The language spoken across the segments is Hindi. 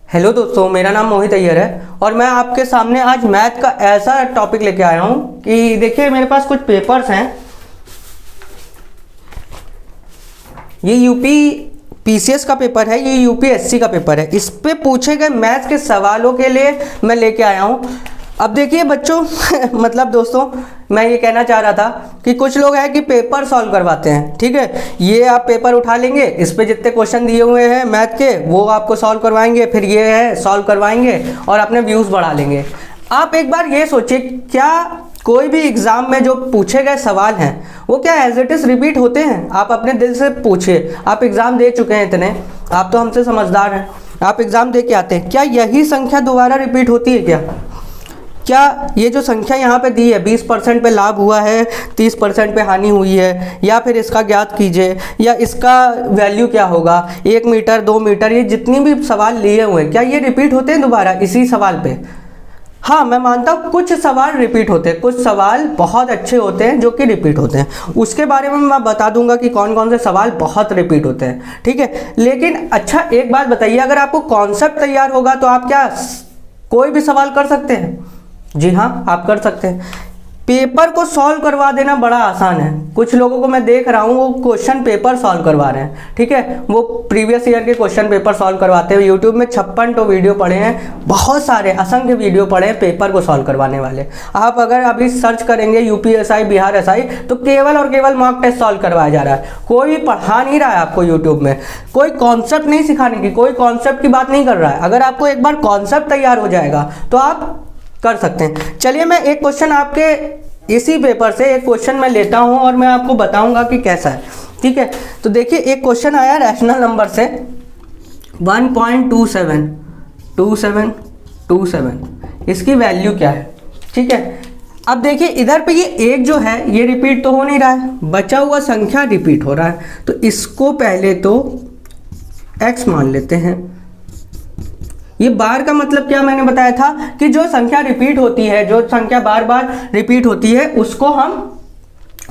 हेलो दोस्तों, मेरा नाम मोहित अय्यर है और मैं आपके सामने आज मैथ का ऐसा टॉपिक लेके आया हूँ कि देखिए मेरे पास कुछ पेपर्स हैं। ये यूपी पीसीएस का पेपर है, ये यूपीएससी का पेपर है। इस पे पूछे गए मैथ के सवालों के लिए मैं लेके आया हूँ। अब देखिए बच्चों मतलब दोस्तों, मैं ये कहना चाह रहा था कि कुछ लोग हैं कि पेपर सॉल्व करवाते हैं। ठीक है, ये आप पेपर उठा लेंगे, इस पे जितने क्वेश्चन दिए हुए हैं मैथ के वो आपको सॉल्व करवाएंगे, फिर ये है सॉल्व करवाएंगे और अपने व्यूज़ बढ़ा लेंगे। आप एक बार ये सोचिए, क्या कोई भी एग्ज़ाम में जो पूछे गए सवाल हैं वो क्या एज इट इज़ रिपीट होते हैं? आप अपने दिल से पूछिए। आप एग्ज़ाम दे चुके हैं इतने, आप तो हमसे समझदार हैं, आप एग्ज़ाम दे के आते हैं, क्या यही संख्या दोबारा रिपीट होती है? क्या ये जो संख्या यहाँ पे दी है 20% पे लाभ हुआ है, 30% पे हानि हुई है, या फिर इसका ज्ञात कीजिए, या इसका वैल्यू क्या होगा, 1 मीटर 2 मीटर, ये जितनी भी सवाल लिए हुए हैं क्या ये रिपीट होते हैं दोबारा इसी सवाल पे? हाँ, मैं मानता हूँ कुछ सवाल रिपीट होते हैं, कुछ सवाल बहुत अच्छे होते हैं जो कि रिपीट होते हैं। उसके बारे में मैं बता दूंगा कि कौन कौन से सवाल बहुत रिपीट होते हैं। ठीक है, लेकिन अच्छा एक बात बताइए, अगर आपको कॉन्सेप्ट तैयार होगा तो आप क्या कोई भी सवाल कर सकते हैं? जी हाँ, आप कर सकते हैं। पेपर को सॉल्व करवा देना बड़ा आसान है। कुछ लोगों को मैं देख रहा हूँ वो क्वेश्चन पेपर सॉल्व करवा रहे हैं। ठीक है, वो प्रीवियस ईयर के क्वेश्चन पेपर सॉल्व करवाते हैं। यूट्यूब में 56 तो वीडियो पड़े हैं, बहुत सारे असंख्य वीडियो पड़े हैं पेपर को सॉल्व करवाने वाले। आप अगर अभी सर्च करेंगे यूपीएसआई, बिहार एसआई, तो केवल और केवल मॉक टेस्ट सॉल्व करवाया जा रहा है। कोई पढ़ा नहीं रहा है आपको यूट्यूब में, कोई कॉन्सेप्ट नहीं सिखाने की, कोई कॉन्सेप्ट की बात नहीं कर रहा है। अगर आपको एक बार कॉन्सेप्ट तैयार हो जाएगा तो आप कर सकते हैं। चलिए मैं एक क्वेश्चन आपके इसी पेपर से एक क्वेश्चन मैं लेता हूं और मैं आपको बताऊंगा कि कैसा है। ठीक है, तो देखिए एक क्वेश्चन आया रैशनल नंबर से 1.27, इसकी वैल्यू क्या है? ठीक है, अब देखिए इधर पे ये एक जो है ये रिपीट तो हो नहीं रहा है, बचा हुआ संख्या रिपीट हो रहा है, तो इसको पहले तो x मान लेते हैं। ये बार का मतलब क्या मैंने बताया था कि जो संख्या रिपीट होती है, जो संख्या बार बार रिपीट होती है उसको हम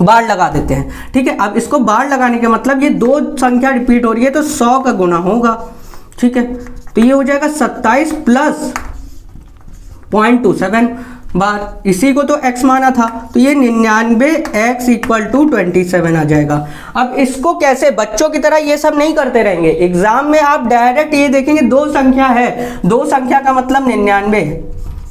बार लगा देते हैं। ठीक है, अब इसको बार लगाने के मतलब ये दो संख्या रिपीट हो रही है तो 100 का गुना होगा। ठीक है, तो ये हो जाएगा 27 प्लस 0.27 बार, इसी को तो x माना था, तो ये 99x = 27 आ जाएगा। अब इसको कैसे, बच्चों की तरह ये सब नहीं करते रहेंगे, एग्जाम में आप डायरेक्ट ये देखेंगे दो संख्या है, दो संख्या का मतलब 99,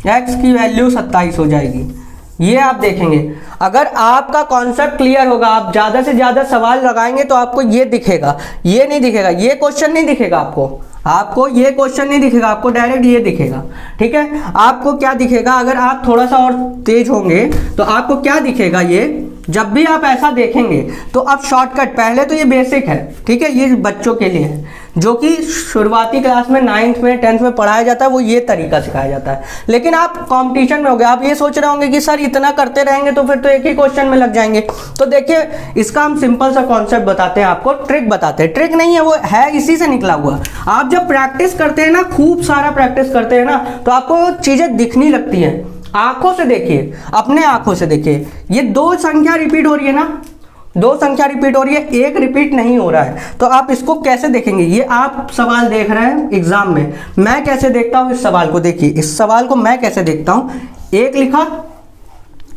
x की वैल्यू 27 हो जाएगी, ये आप देखेंगे। अगर आपका कॉन्सेप्ट क्लियर होगा, आप ज़्यादा से ज़्यादा सवाल लगाएंगे तो आपको ये दिखेगा, ये नहीं दिखेगा, ये क्वेश्चन नहीं दिखेगा आपको ये क्वेश्चन नहीं दिखेगा, आपको डायरेक्ट ये दिखेगा। ठीक है, आपको क्या दिखेगा, अगर आप थोड़ा सा और तेज होंगे तो आपको क्या दिखेगा, ये जब भी आप ऐसा देखेंगे तो आप शॉर्टकट, पहले तो ये बेसिक है। ठीक है, ये बच्चों के लिए है, जो कि शुरुआती क्लास में 9th में 10th में पढ़ाया जाता है, वो ये तरीका सिखाया जाता है। लेकिन आप कंपटीशन में हो गए, आप ये सोच रहे होंगे कि सर इतना करते रहेंगे तो फिर तो एक ही क्वेश्चन में लग जाएंगे। तो देखिए इसका हम सिंपल सा कॉन्सेप्ट बताते हैं आपको, ट्रिक बताते हैं। ट्रिक नहीं है, वो है इसी से निकला हुआ। आप जब प्रैक्टिस करते हैं ना, खूब सारा प्रैक्टिस करते हैं ना, तो आपको चीजें दिखनी लगती हैं। आंखों से देखिए, अपने आंखों से देखिए, ये दो संख्या रिपीट हो रही है ना, दो संख्या रिपीट हो रही है, एक रिपीट नहीं हो रहा है। तो आप इसको कैसे देखेंगे? ये आप सवाल देख रहे हैं एग्जाम में, मैं कैसे देखता हूं इस सवाल को? देखिए इस सवाल को मैं कैसे देखता हूं, एक लिखा,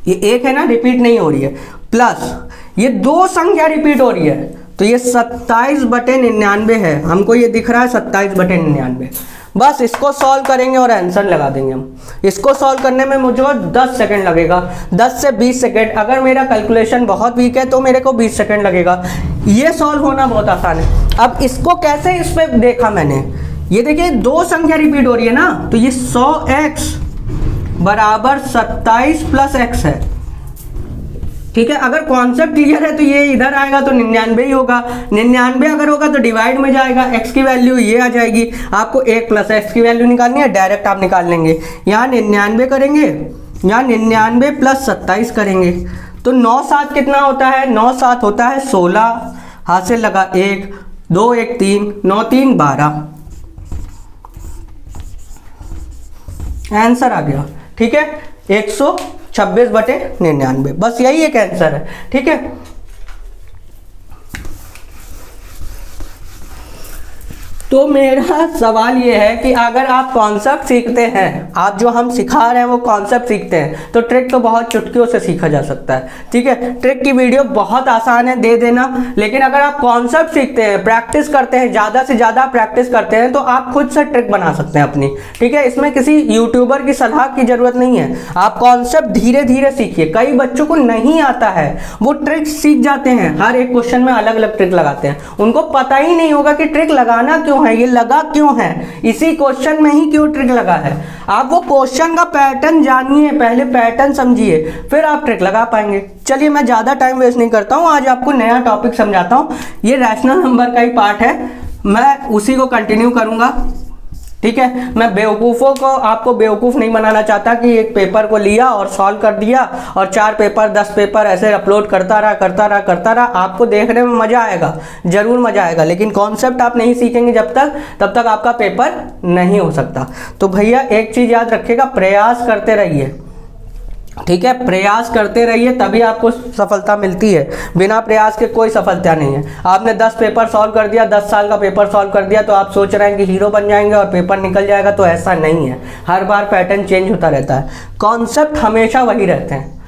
ये एक है ना, रिपीट नहीं हो रही है, प्लस ये दो संख्या रिपीट हो रही है, तो ये 27/99 है, हमको ये दिख रहा है 27/99। बस इसको सॉल्व करेंगे और आंसर लगा देंगे हम। इसको सॉल्व करने में मुझे 10 सेकंड लगेगा, 10 से 20 सेकंड। अगर मेरा कैलकुलेशन बहुत वीक है तो मेरे को 20 सेकंड लगेगा। ये सॉल्व होना बहुत आसान है। अब इसको कैसे इस पे देखा मैंने, ये देखिए दो संख्या रिपीट हो रही है ना, तो ये 100x = 27 + x है। ठीक है, अगर कॉन्सेप्ट क्लियर है तो ये इधर आएगा तो 99 ही होगा, 99 अगर होगा तो डिवाइड में जाएगा, x की वैल्यू ये आ जाएगी। आपको 1 + x की वैल्यू निकालनी है, डायरेक्ट आप निकाल लेंगे। यहाँ 99 करेंगे, यहाँ 99 + 27 करेंगे, तो 9 7 कितना होता है? 9 7 होता है 16, हाथ से लगा 1 2 1 3, 9 3 12, आंसर आ गया। ठीक है, 126/99, बस यही एक आंसर है। ठीक है, तो मेरा सवाल ये है कि अगर आप कॉन्सेप्ट सीखते हैं, आप जो हम सिखा रहे हैं वो कॉन्सेप्ट सीखते हैं, तो ट्रिक तो बहुत चुटकियों से सीखा जा सकता है। ठीक है, ट्रिक की वीडियो बहुत आसान है, दे देना। लेकिन अगर आप कॉन्सेप्ट सीखते हैं, प्रैक्टिस करते हैं, ज़्यादा से ज़्यादा प्रैक्टिस करते हैं, तो आप खुद से ट्रिक बना सकते हैं अपनी। ठीक है, इसमें किसी यूट्यूबर की सलाह की जरूरत नहीं है। आप कॉन्सेप्ट धीरे धीरे सीखिए। कई बच्चों को नहीं आता है, वो ट्रिक सीख जाते हैं, हर एक क्वेश्चन में अलग अलग ट्रिक लगाते हैं, उनको पता ही नहीं होगा कि ट्रिक लगाना क्यों है, ये लगा क्यों है, इसी क्वेश्चन में ही क्यों ट्रिक लगा है। आप वो क्वेश्चन का पैटर्न जानिए, पहले पैटर्न समझिए, फिर आप ट्रिक लगा पाएंगे। चलिए, मैं ज़्यादा टाइम वेस्ट नहीं करता हूँ, आज आपको नया टॉपिक समझाता हूँ। ये रैशनल नंबर का ही पार्ट है, मैं उसी को कंटिन्यू करूँगा। ठीक है, मैं बेवकूफ़ों को, आपको बेवकूफ़ नहीं बनाना चाहता कि एक पेपर को लिया और सॉल्व कर दिया और 4 पेपर 10 पेपर ऐसे अपलोड करता रहा। आपको देखने में मज़ा आएगा, ज़रूर मज़ा आएगा, लेकिन कॉन्सेप्ट आप नहीं सीखेंगे तब तक आपका पेपर नहीं हो सकता। तो भैया एक चीज़ याद रखिएगा, प्रयास करते रहिए। ठीक है, प्रयास करते रहिए, तभी आपको सफलता मिलती है। बिना प्रयास के कोई सफलता नहीं है। आपने 10 पेपर सॉल्व कर दिया, 10 साल का पेपर सॉल्व कर दिया, तो आप सोच रहे हैं कि हीरो बन जाएंगे और पेपर निकल जाएगा, तो ऐसा नहीं है। हर बार पैटर्न चेंज होता रहता है, कॉन्सेप्ट हमेशा वही रहते हैं।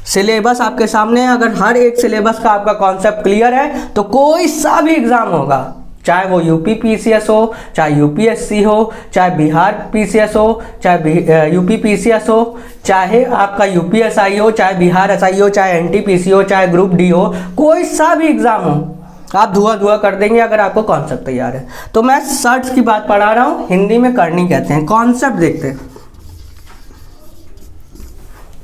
सिलेबस आपके सामने है, अगर हर एक सिलेबस का आपका कॉन्सेप्ट क्लियर है तो कोई सा भी एग्जाम होगा, चाहे वो यूपी पीसीएस हो, चाहे यूपीएससी हो, चाहे बिहार पीसीएस हो, चाहे यूपी पीसीएस हो, चाहे आपका यूपीएसआई हो, चाहे बिहार एसआई हो, चाहे एनटीपीसी हो, चाहे ग्रुप डी हो, कोई सा भी एग्जाम हो, आप धुआं कर देंगे अगर आपको कॉन्सेप्ट तैयार है। तो मैं सर्च की बात पढ़ा रहा हूँ, हिंदी में करनी कहते हैं। कॉन्सेप्ट देखते हैं।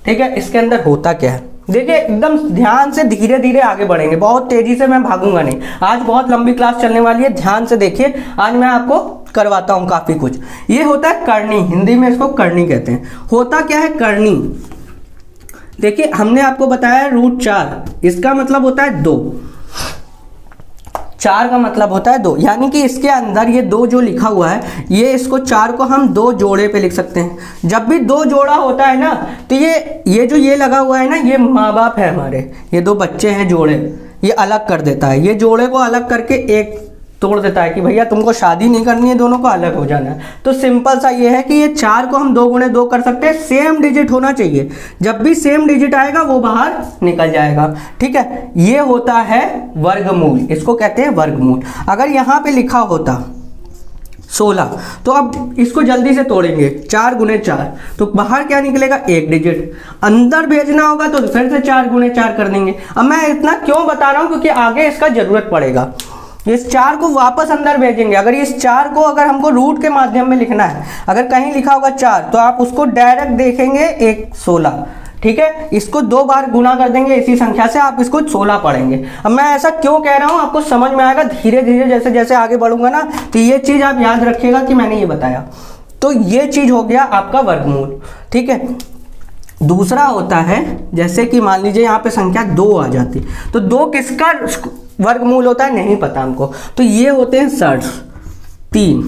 ठीक है, इसके अंदर होता क्या है, देखिए एकदम ध्यान से, धीरे धीरे आगे बढ़ेंगे, बहुत तेजी से मैं भागूंगा नहीं। आज बहुत लंबी क्लास चलने वाली है, ध्यान से देखिए, आज मैं आपको करवाता हूं काफी कुछ। ये होता है करनी, हिंदी में इसको करनी कहते हैं। होता क्या है करनी, देखिए हमने आपको बताया √4, इसका मतलब होता है 2, 4 का मतलब होता है 2, यानी कि इसके अंदर ये 2 जो लिखा हुआ है, ये इसको 4 को हम 2 जोड़े पे लिख सकते हैं। जब भी 2 जोड़ा होता है ना, तो ये जो ये लगा हुआ है ना, ये माँ बाप है हमारे, ये 2 बच्चे हैं जोड़े, ये अलग कर देता है। ये जोड़े को अलग करके एक तोड़ देता है कि भैया तुमको शादी नहीं करनी है, दोनों को अलग हो जाना है। तो सिंपल सा ये है कि ये 4 को हम 2 गुणे 2 कर सकते हैं, सेम डिजिट होना चाहिए। जब भी सेम डिजिट आएगा वो बाहर निकल जाएगा। ठीक है, ये होता है वर्गमूल, इसको कहते हैं वर्गमूल। अगर यहाँ पे लिखा होता 16, तो अब इसको जल्दी से तोड़ेंगे, 4 गुणे 4, तो बाहर क्या निकलेगा, 1 डिजिट। अंदर भेजना होगा तो फिर से 4 गुणे 4 कर देंगे। अब मैं इतना क्यों बता रहा हूँ, क्योंकि आगे इसका जरूरत पड़ेगा। इस 4 को वापस अंदर भेजेंगे। अगर इस 4 को अगर हमको रूट के माध्यम में लिखना है, अगर कहीं लिखा होगा 4, तो आप उसको डायरेक्ट देखेंगे 16। ठीक है, इसको 2 बार गुना कर देंगे इसी संख्या से, आप इसको 16 पढ़ेंगे। अब मैं ऐसा क्यों कह रहा हूं, आपको समझ में आएगा धीरे धीरे, जैसे जैसे आगे बढ़ूंगा ना, तो ये चीज आप याद रखिएगा कि मैंने ये बताया। तो ये चीज हो गया आपका वर्गमूल। ठीक है, दूसरा होता है, जैसे कि मान लीजिए यहाँ पे संख्या 2 आ जाती, तो 2 किसका वर्गमूल होता है नहीं पता हमको, तो ये होते हैं सर्स। 3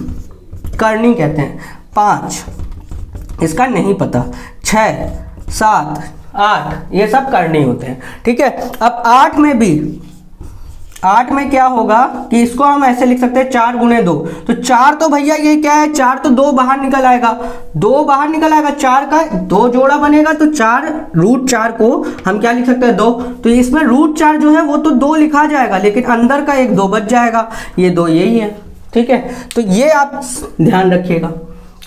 करनी कहते हैं। 5 इसका नहीं पता। 6 7 8 ये सब करनी होते हैं। ठीक है, अब 8 में क्या होगा कि इसको हम ऐसे लिख सकते हैं 4 गुणे 2, तो 4 तो भैया ये क्या है, 4 तो 2 बाहर निकल आएगा, 2 बाहर निकल आएगा, 4 का 2 जोड़ा बनेगा, तो 4 √4 को हम क्या लिख सकते हैं 2, तो इसमें √4 जो है वो तो 2 लिखा जाएगा, लेकिन अंदर का एक 2 बच जाएगा, ये 2 यही है। ठीक है, तो ये आप ध्यान रखिएगा।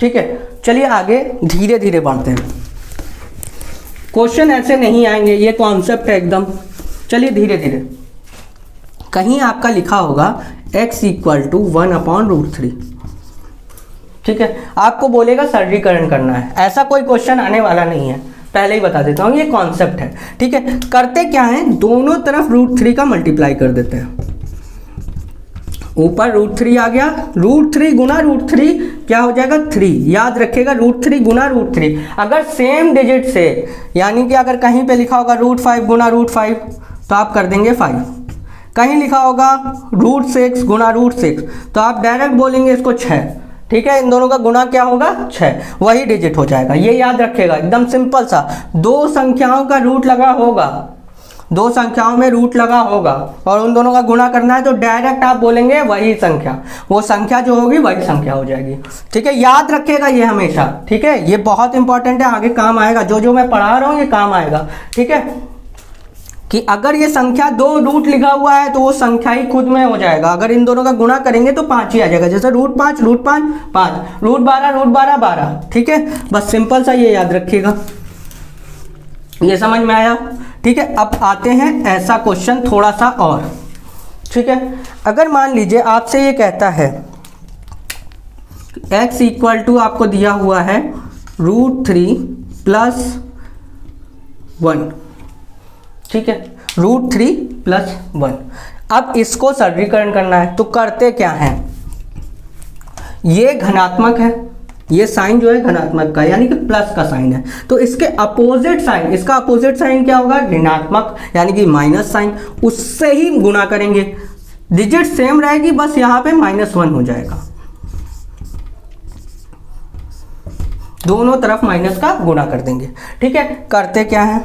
ठीक है, चलिए आगे धीरे धीरे बढ़ते हैं। क्वेश्चन ऐसे नहीं आएंगे, ये कॉन्सेप्ट है एकदम। चलिए धीरे धीरे, कहीं आपका लिखा होगा x = 1/√3। ठीक है, आपको बोलेगा सरलीकरण करना है, ऐसा कोई क्वेश्चन आने वाला नहीं है, पहले ही बता देता हूँ, ये कॉन्सेप्ट है। ठीक है, करते क्या है, दोनों तरफ √3 का मल्टीप्लाई कर देते हैं। ऊपर √3 आ गया, √3 गुना √3 क्या हो जाएगा 3। याद रखिएगा √3 गुना √3। अगर सेम डिजिट से, यानी कि अगर कहीं पे लिखा होगा √5 गुना √5, तो आप कर देंगे 5। कहीं लिखा होगा √6 गुना √6, तो आप डायरेक्ट बोलेंगे इसको 6। ठीक है, इन दोनों का गुणा क्या होगा 6, वही डिजिट हो जाएगा। ये याद रखिएगा, एकदम सिंपल सा। 2 संख्याओं का रूट लगा होगा दो संख्याओं में रूट लगा होगा और उन दोनों का गुणा करना है तो डायरेक्ट आप बोलेंगे वही संख्या, वो संख्या जो होगी वही संख्या हो जाएगी। ठीक है, याद रखिएगा ये हमेशा। ठीक है, ये बहुत इंपॉर्टेंट है, आगे काम आएगा, जो मैं पढ़ा रहा हूँ ये काम आएगा। ठीक है, कि अगर ये संख्या दो रूट लिखा हुआ है तो वो संख्या ही खुद में हो जाएगा। अगर इन दोनों का गुणा करेंगे तो 5 ही आ जाएगा, जैसे √5 √5 5, √12 √12 12। ठीक है, बस सिंपल सा ये याद रखिएगा। ये समझ में आया? ठीक है, अब आते हैं ऐसा क्वेश्चन थोड़ा सा और। ठीक है, अगर मान लीजिए आपसे ये कहता है x = आपको दिया हुआ है √3 + 1। ठीक है, √3 + 1। अब इसको सरलीकरण करना है तो करते क्या है, ये धनात्मक है, ये साइन जो है धनात्मक का यानी कि प्लस का साइन है, तो इसके अपोजिट साइन, इसका अपोजिट साइन क्या होगा, ऋणात्मक यानी कि माइनस साइन, उससे ही गुणा करेंगे। डिजिट सेम रहेगी, बस यहाँ पे -1 हो जाएगा, दोनों तरफ माइनस का गुणा कर देंगे। ठीक है, करते क्या है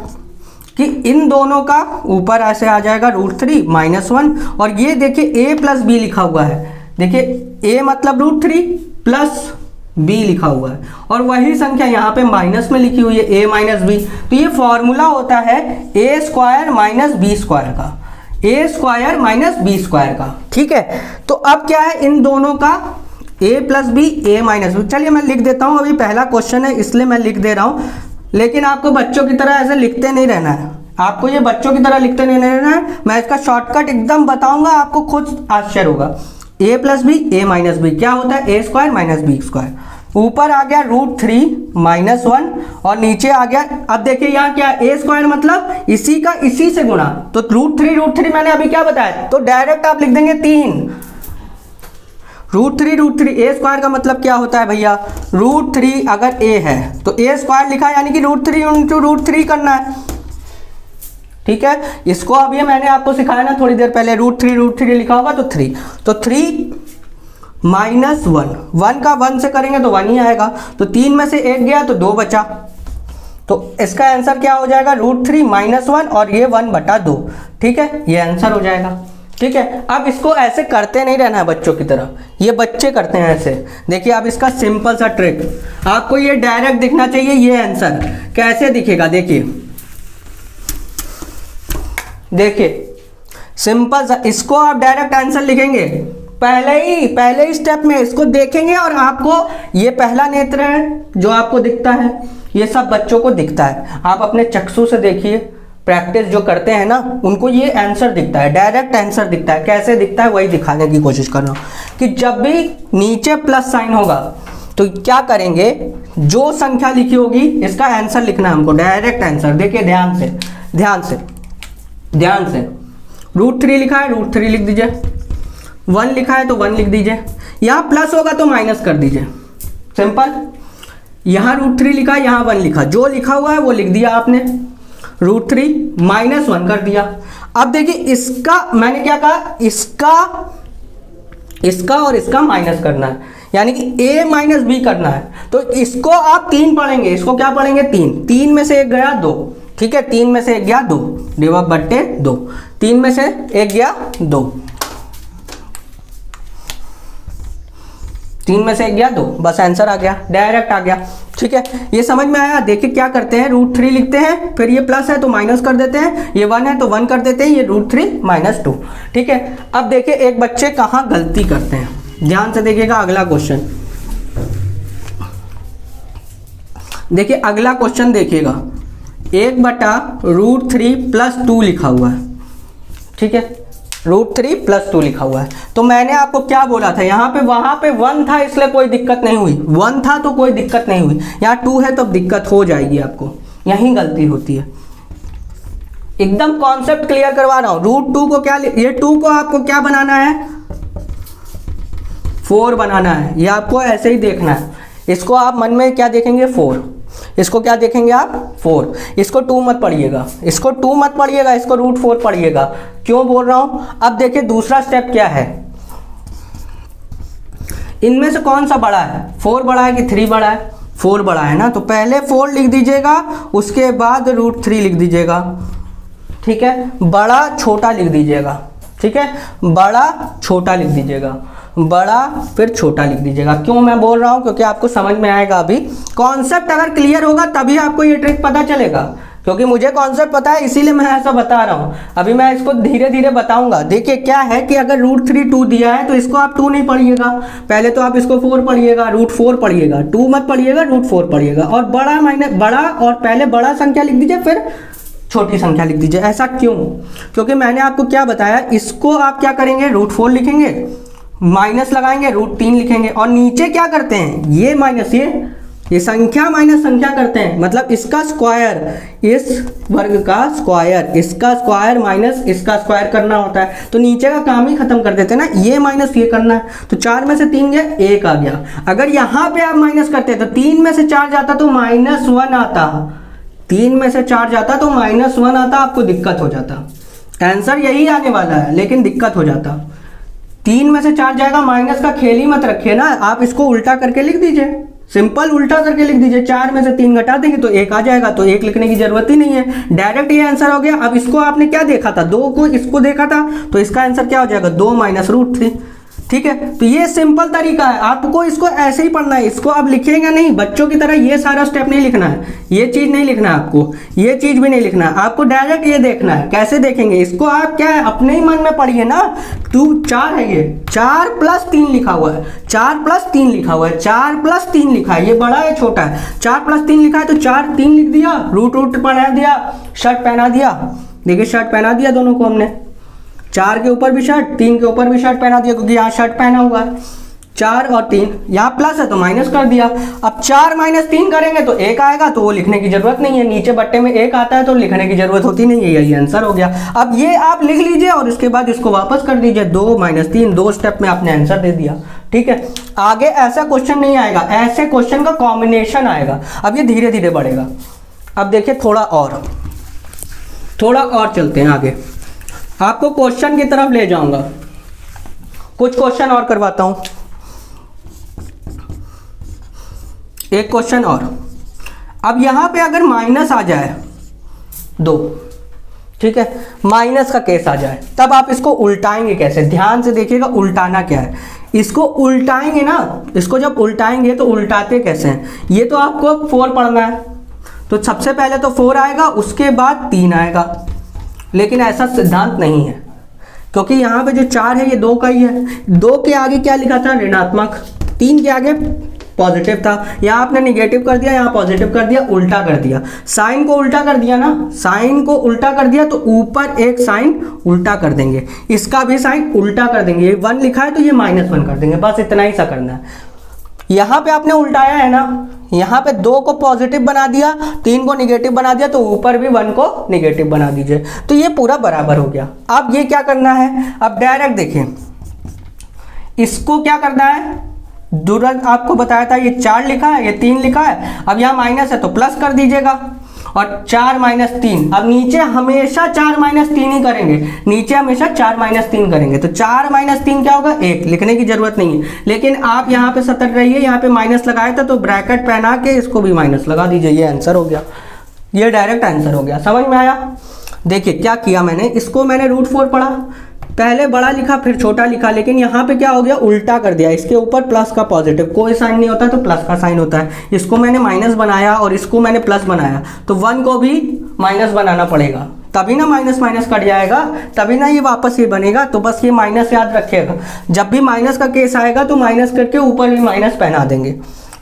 कि इन दोनों का ऊपर ऐसे आ जाएगा √3 -1, और ये देखिए a + b लिखा हुआ है। देखिए a मतलब √3 + b लिखा हुआ है, और वही संख्या यहाँ पे माइनस में लिखी हुई है a - b। तो ये फॉर्मूला होता है a² - b² का, a² - b² का। ठीक है, तो अब क्या है, इन दोनों का a + b a - b। चलिए मैं लिख देता हूँ, अभी पहला क्वेश्चन है इसलिए मैं लिख दे रहा हूँ, लेकिन आपको बच्चों की तरह ऐसे लिखते नहीं रहना है, आपको ये बच्चों की तरह लिखते नहीं रहना है। मैं इसका शॉर्टकट एकदम बताऊंगा, आपको खुद आश्चर्य होगा। a + b a - b क्या होता है, a² - b²। ऊपर आ गया √3 -1 और नीचे आ गया, अब देखिए यहाँ क्या है, a² मतलब इसी का इसी से गुणा, तो √3 मैंने अभी क्या बताया, तो डायरेक्ट आप लिख देंगे 3। √3 a² का मतलब क्या होता है भैया, √3 अगर a है तो a² लिखा है यानी कि √3 × √3 करना है। ठीक है, इसको अभी मैंने आपको सिखाया ना थोड़ी देर पहले, √3 लिखा होगा तो 3, तो 3 - 1, 1 का 1 से करेंगे तो 1 ही आएगा, तो 3 में से 1 गया तो 2 बचा, तो इसका आंसर क्या हो जाएगा, √3 - 1 और ये 1/2। ठीक है, ये आंसर हो जाएगा। ठीक है, अब इसको ऐसे करते नहीं रहना है बच्चों की तरह, ये बच्चे करते हैं ऐसे। देखिए अब इसका सिंपल सा ट्रिक, आपको ये डायरेक्ट दिखना चाहिए, ये आंसर कैसे दिखेगा, देखिए सिंपल सा, इसको आप डायरेक्ट आंसर लिखेंगे पहले ही स्टेप में, इसको देखेंगे और आपको ये पहला नेत्र है जो आपको दिखता है, ये सब बच्चों को दिखता है। आप अपने चक्षु से देखिए, प्रैक्टिस जो करते हैं ना उनको ये आंसर दिखता है, डायरेक्ट आंसर दिखता है। कैसे दिखता है वही दिखाने की कोशिश कर रहा हूँ कि जब भी नीचे प्लस साइन होगा तो क्या करेंगे, जो संख्या लिखी होगी इसका आंसर लिखना है हमको, डायरेक्ट आंसर। देखिए ध्यान से √3 लिखा है, √3 लिख दीजिए, 1 लिखा है तो 1 लिख दीजिए, यहाँ प्लस होगा तो माइनस कर दीजिए, सिंपल। यहाँ √3 लिखा है, यहाँ 1 लिखा, जो लिखा हुआ है वो लिख दिया आपने, √3 -1 कर दिया। अब देखिए इसका मैंने क्या कहा, इसका और इसका माइनस करना है, यानी कि a - b करना है, तो इसको आप 3 पढ़ेंगे, इसको क्या पढ़ेंगे 3 में से 1 गया 2। ठीक है, 3 में से 1 गया 2, /2, 3 में से 1 गया 2, 3 में से 1 गया 2, बस आंसर आ गया, डायरेक्ट आ गया। ठीक है, ये समझ में आया। देखिए क्या करते हैं, √3 लिखते हैं, फिर ये प्लस है तो माइनस कर देते हैं, ये 1 है तो 1 कर देते हैं, ये √3 - 2। ठीक है, अब देखिए एक बच्चे कहाँ गलती करते हैं, ध्यान से देखिएगा अगला क्वेश्चन। देखिए अगला क्वेश्चन देखिएगा, 1/√3 + 2 लिखा हुआ है। ठीक है, √3 + 2 लिखा हुआ है, तो मैंने आपको क्या बोला था, यहाँ पे वहाँ पे 1 था इसलिए कोई दिक्कत नहीं हुई, 1 था तो कोई दिक्कत नहीं हुई, यहाँ 2 है तो दिक्कत हो जाएगी आपको, यहीं गलती होती है। एकदम कॉन्सेप्ट क्लियर करवा रहा हूँ। √2 को क्या, ये 2 को आपको क्या बनाना है, 4 बनाना है, ये आपको ऐसे ही देखना है। इसको आप मन में क्या देखेंगे, 4, इसको क्या देखेंगे आप, 4, इसको 2 मत पढ़िएगा, इसको 2 मत पढ़िएगा, इसको √4 पढ़िएगा। क्यों बोल रहा हूं, अब देखिए दूसरा स्टेप क्या है, इनमें से कौन सा बड़ा है, 4 बड़ा है कि 3 बड़ा है, 4 बड़ा है ना, तो पहले 4 लिख दीजिएगा, उसके बाद √3 लिख दीजिएगा। ठीक है, बड़ा छोटा लिख दीजिएगा, ठीक है, बड़ा छोटा लिख दीजिएगा, बड़ा फिर छोटा लिख दीजिएगा। क्यों मैं बोल रहा हूँ, क्योंकि आपको समझ में आएगा। अभी कॉन्सेप्ट अगर क्लियर होगा तभी आपको ये ट्रिक पता चलेगा, क्योंकि मुझे कॉन्सेप्ट पता है इसीलिए मैं ऐसा बता रहा हूँ। अभी मैं इसको धीरे धीरे बताऊंगा। देखिए क्या है कि अगर √3 2 दिया है तो इसको आप 2 नहीं पढ़िएगा, पहले तो आप इसको 4 पढ़िएगा, √4 पढ़िएगा, 2 मत पढ़िएगा, √4 पढ़िएगा। और बड़ा माइनस बड़ा, और पहले बड़ा संख्या लिख दीजिए फिर छोटी संख्या लिख दीजिए। ऐसा क्यों? क्योंकि मैंने आपको क्या बताया, इसको आप क्या करेंगे, √4 लिखेंगे, माइनस लगाएंगे, √3 लिखेंगे, और नीचे क्या करते हैं, ये माइनस ये संख्या माइनस संख्या करते हैं, मतलब इसका स्क्वायर, इस वर्ग का स्क्वायर, इसका स्क्वायर माइनस इसका स्क्वायर करना होता है। तो नीचे का काम ही खत्म कर देते हैं ना, ये माइनस ये करना है। तो 4 में से 3 गया, 1 आ गया। अगर यहाँ पे आप माइनस करते तो 3 में से 4 जाता तो -1 आता, 3 में से 4 जाता तो -1 आता, आपको दिक्कत हो जाता। आंसर यही आने वाला है लेकिन दिक्कत हो जाता। 3 में से 4 जाएगा, माइनस का खेल ही मत रखिए ना, आप इसको उल्टा करके लिख दीजिए, सिंपल उल्टा करके लिख दीजिए। 4 में से 3 घटा देंगे तो 1 आ जाएगा, तो 1 लिखने की जरूरत ही नहीं है, डायरेक्ट ये आंसर हो गया। अब इसको आपने क्या देखा था, 2 को इसको देखा था, तो इसका आंसर क्या हो जाएगा, 2 - √3। ठीक है, तो ये सिंपल तरीका है, आपको इसको ऐसे ही पढ़ना है। इसको आप लिखेंगे नहीं, बच्चों की तरह ये सारा स्टेप नहीं लिखना है, ये चीज नहीं लिखना है आपको, ये चीज भी नहीं लिखना है आपको, डायरेक्ट ये देखना है। कैसे देखेंगे इसको, आप क्या है अपने ही मन में पढ़िए ना। 4 है, ये 4 + 3 लिखा हुआ है, 4 + 3 लिखा हुआ है, 4 + 3 लिखा है, ये बड़ा है छोटा है, 4 + 3 लिखा है तो 4 3 लिख दिया, रूट पहना दिया, शर्ट पहना दिया। देखिए शर्ट पहना दिया दोनों को हमने, 4 के ऊपर भी शर्ट, 3 के ऊपर भी शर्ट पहना दिया, क्योंकि यहाँ शर्ट पहना हुआ है। 4 और 3, यहाँ प्लस है तो माइनस कर दिया। अब 4 - 3 करेंगे तो 1 आएगा, तो वो लिखने की जरूरत नहीं है, नीचे बट्टे में 1 आता है तो लिखने की जरूरत होती नहीं है, यही आंसर हो गया। अब ये आप लिख लीजिए और इसके बाद इसको वापस कर दीजिए, 2 - 3, 2 स्टेप में आपने आंसर दे दिया। ठीक है, आगे ऐसा क्वेश्चन नहीं आएगा, ऐसे क्वेश्चन का कॉम्बिनेशन आएगा। अब ये धीरे धीरे बढ़ेगा। अब देखिए थोड़ा और चलते हैं आगे, आपको क्वेश्चन की तरफ ले जाऊंगा, कुछ क्वेश्चन और करवाता हूं, एक क्वेश्चन और। अब यहां पे अगर माइनस आ जाए 2, ठीक है, माइनस का केस आ जाए, तब आप इसको उल्टाएंगे कैसे, ध्यान से देखिएगा उल्टाना क्या है। इसको उल्टाएंगे ना, इसको जब उल्टाएंगे तो उल्टाते कैसे हैं, ये तो आपको 4 पढ़ना है, तो सबसे पहले तो 4 आएगा, उसके बाद 3 आएगा। लेकिन ऐसा सिद्धांत नहीं है, क्योंकि यहाँ पे जो 4 है ये 2 का ही है। 2 के आगे क्या लिखा था, ऋणात्मक, 3 के आगे पॉजिटिव था, यहाँ आपने निगेटिव कर दिया, यहाँ पॉजिटिव कर दिया, उल्टा कर दिया, साइन को उल्टा कर दिया ना, साइन को उल्टा कर दिया तो ऊपर एक साइन उल्टा कर देंगे, इसका भी साइन उल्टा कर देंगे। ये 1 लिखा है तो ये -1 कर देंगे, बस इतना ही सा करना है। यहाँ पे आपने उल्टाया है ना, यहाँ पे 2 को पॉजिटिव बना दिया, 3 को निगेटिव बना दिया, तो ऊपर भी 1 को निगेटिव बना दीजिए, तो ये पूरा बराबर हो गया। अब ये क्या करना है, अब डायरेक्ट देखिए इसको क्या करना है, तुरंत आपको बताया था ये 4 लिखा है, ये 3 लिखा है, अब यहाँ माइनस है तो प्लस कर दीजिएगा, और 4 - 3, अब नीचे हमेशा 4 - 3 ही करेंगे, नीचे हमेशा 4 - 3 करेंगे, तो 4 - 3 क्या होगा, 1, लिखने की जरूरत नहीं है। लेकिन आप यहाँ पे सतर्क रहिए, यहाँ पे माइनस लगाया था तो ब्रैकेट पहना के इसको भी माइनस लगा दीजिए, ये आंसर हो गया, ये डायरेक्ट आंसर हो गया। समझ में आया? देखिए क्या किया मैंने, इसको मैंने √4 पढ़ा, पहले बड़ा लिखा फिर छोटा लिखा, लेकिन यहाँ पे क्या हो गया, उल्टा कर दिया, इसके ऊपर प्लस का पॉजिटिव, कोई साइन नहीं होता तो प्लस का साइन होता है, इसको मैंने माइनस बनाया और इसको मैंने प्लस बनाया, तो 1 को भी माइनस बनाना पड़ेगा, तभी ना माइनस माइनस कट जाएगा, तभी ना ये वापस ये बनेगा। तो बस ये माइनस याद रखिएगा, जब भी माइनस का केस आएगा तो माइनस करके ऊपर भी माइनस पहना देंगे।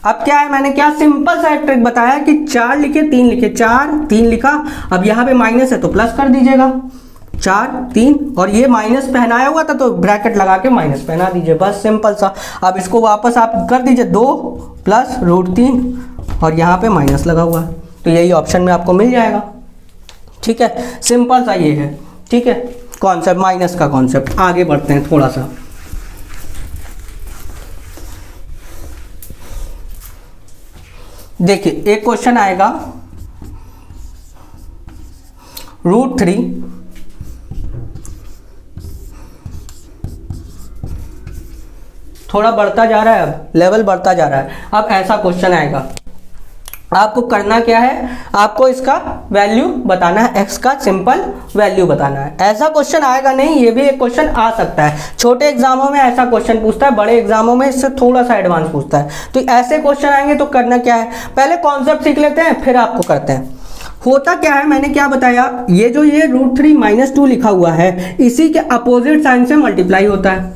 अब क्या है, मैंने क्या सिंपल सा ट्रिक बताया कि 4 लिखे 3 लिखे, 4 3 लिखा, अब यहाँ पे माइनस है तो प्लस कर दीजिएगा, 4 3, और ये माइनस पहनाया हुआ था तो ब्रैकेट लगा के माइनस पहना दीजिए, बस सिंपल सा। अब इसको वापस आप कर दीजिए, 2 + √3, और यहाँ पे माइनस लगा हुआ है, तो यही ऑप्शन में आपको मिल जाएगा। ठीक है, सिंपल सा ये है। ठीक है, कॉन्सेप्ट, माइनस का कॉन्सेप्ट। आगे बढ़ते हैं थोड़ा सा, देखिए एक क्वेश्चन आएगा, √3 थोड़ा बढ़ता जा रहा है, अब लेवल बढ़ता जा रहा है। अब ऐसा क्वेश्चन आएगा, आपको करना क्या है, आपको इसका वैल्यू बताना है, x का सिंपल वैल्यू बताना है। ऐसा क्वेश्चन आएगा नहीं, ये भी एक क्वेश्चन आ सकता है। छोटे एग्जामों में ऐसा क्वेश्चन पूछता है, बड़े एग्जामों में इससे थोड़ा सा एडवांस पूछता है। तो ऐसे क्वेश्चन आएंगे तो करना क्या है, पहले कॉन्सेप्ट सीख लेते हैं फिर आपको करते हैं। होता क्या है, मैंने क्या बताया, ये जो ये √3 - 2 लिखा हुआ है, इसी के अपोजिट साइन से मल्टीप्लाई होता है।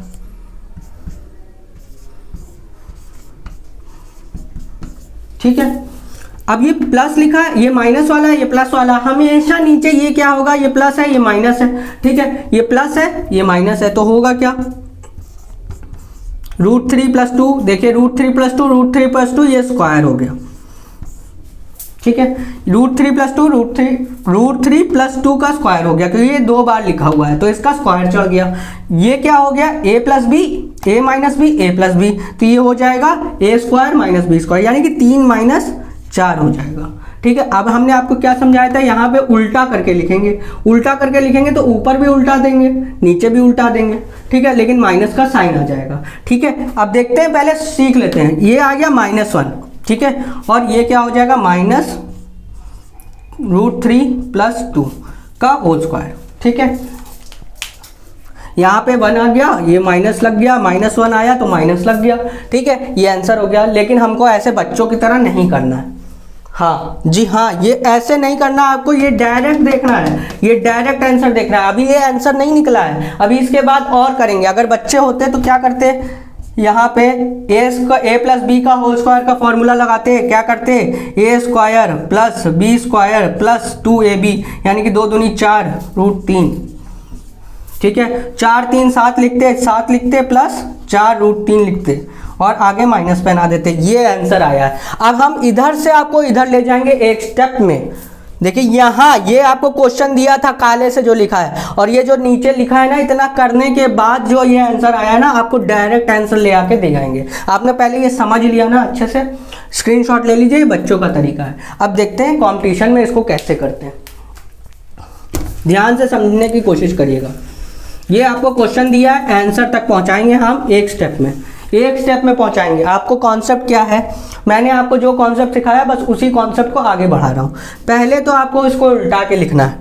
ठीक है, अब ये प्लस लिखा है, ये माइनस वाला है, ये प्लस वाला, हमेशा नीचे ये क्या होगा, ये प्लस है ये माइनस है। ठीक है, ये प्लस है ये माइनस है, तो होगा क्या, √3 + 2, देखिए √3 + 2 √3 + 2 ये स्क्वायर हो गया। ठीक है, √3 + 2 √3 + 2 का स्क्वायर हो गया, क्योंकि ये 2 बार लिखा हुआ है तो इसका स्क्वायर चढ़ गया। ये क्या हो गया, a + b, a - b, a + b, तो ये हो जाएगा a² - b², यानी कि 3 - 4 हो जाएगा। ठीक है, अब हमने आपको क्या समझाया था, यहाँ पे उल्टा करके लिखेंगे, उल्टा करके लिखेंगे तो ऊपर भी उल्टा देंगे नीचे भी उल्टा देंगे। ठीक है, लेकिन माइनस का साइन आ जाएगा। ठीक है, अब देखते हैं, पहले सीख लेते हैं। ये आ गया -1, ठीक है, और ये क्या हो जाएगा, -√3 + 2 का होल स्क्वायर। ठीक है, यहाँ पे 1 आ गया, ये माइनस लग गया, -1 आया तो माइनस लग गया। ठीक है, ये आंसर हो गया। लेकिन हमको ऐसे बच्चों की तरह नहीं करना है। हाँ जी हाँ, ये ऐसे नहीं करना, आपको ये डायरेक्ट देखना है, ये डायरेक्ट आंसर देखना है। अभी ये आंसर नहीं निकला है, अभी इसके बाद और करेंगे। अगर बच्चे होते तो क्या करते, यहाँ पे a + b का होल स्क्वायर का फॉर्मूला लगाते हैं, क्या करते हैं, a² + b² + 2ab, यानी कि 2 दूनी 4 √3। ठीक है, 4 3 7 लिखते, 7 लिखते प्लस 4 √3 लिखते और आगे माइनस पहना देते। ये आंसर आया है। अब हम इधर से आपको इधर ले जाएंगे एक स्टेप में। देखिए यहाँ ये आपको क्वेश्चन दिया था काले से जो लिखा है, और ये जो नीचे लिखा है ना, इतना करने के बाद जो ये आंसर आया ना, आपको डायरेक्ट आंसर ले आके दे जाएंगे। आपने पहले ये समझ लिया ना अच्छे से, स्क्रीनशॉट ले लीजिए, बच्चों का तरीका है। अब देखते हैं कॉम्पिटिशन में इसको कैसे करते हैं, ध्यान से समझने की कोशिश करिएगा। ये आपको क्वेश्चन दिया है, आंसर तक पहुंचाएंगे हम एक स्टेप में, एक स्टेप में पहुंचाएंगे। आपको कॉन्सेप्ट क्या है, मैंने आपको जो कॉन्सेप्ट सिखाया बस उसी कॉन्सेप्ट को आगे बढ़ा रहा हूँ। पहले तो आपको इसको उल्टा के लिखना है।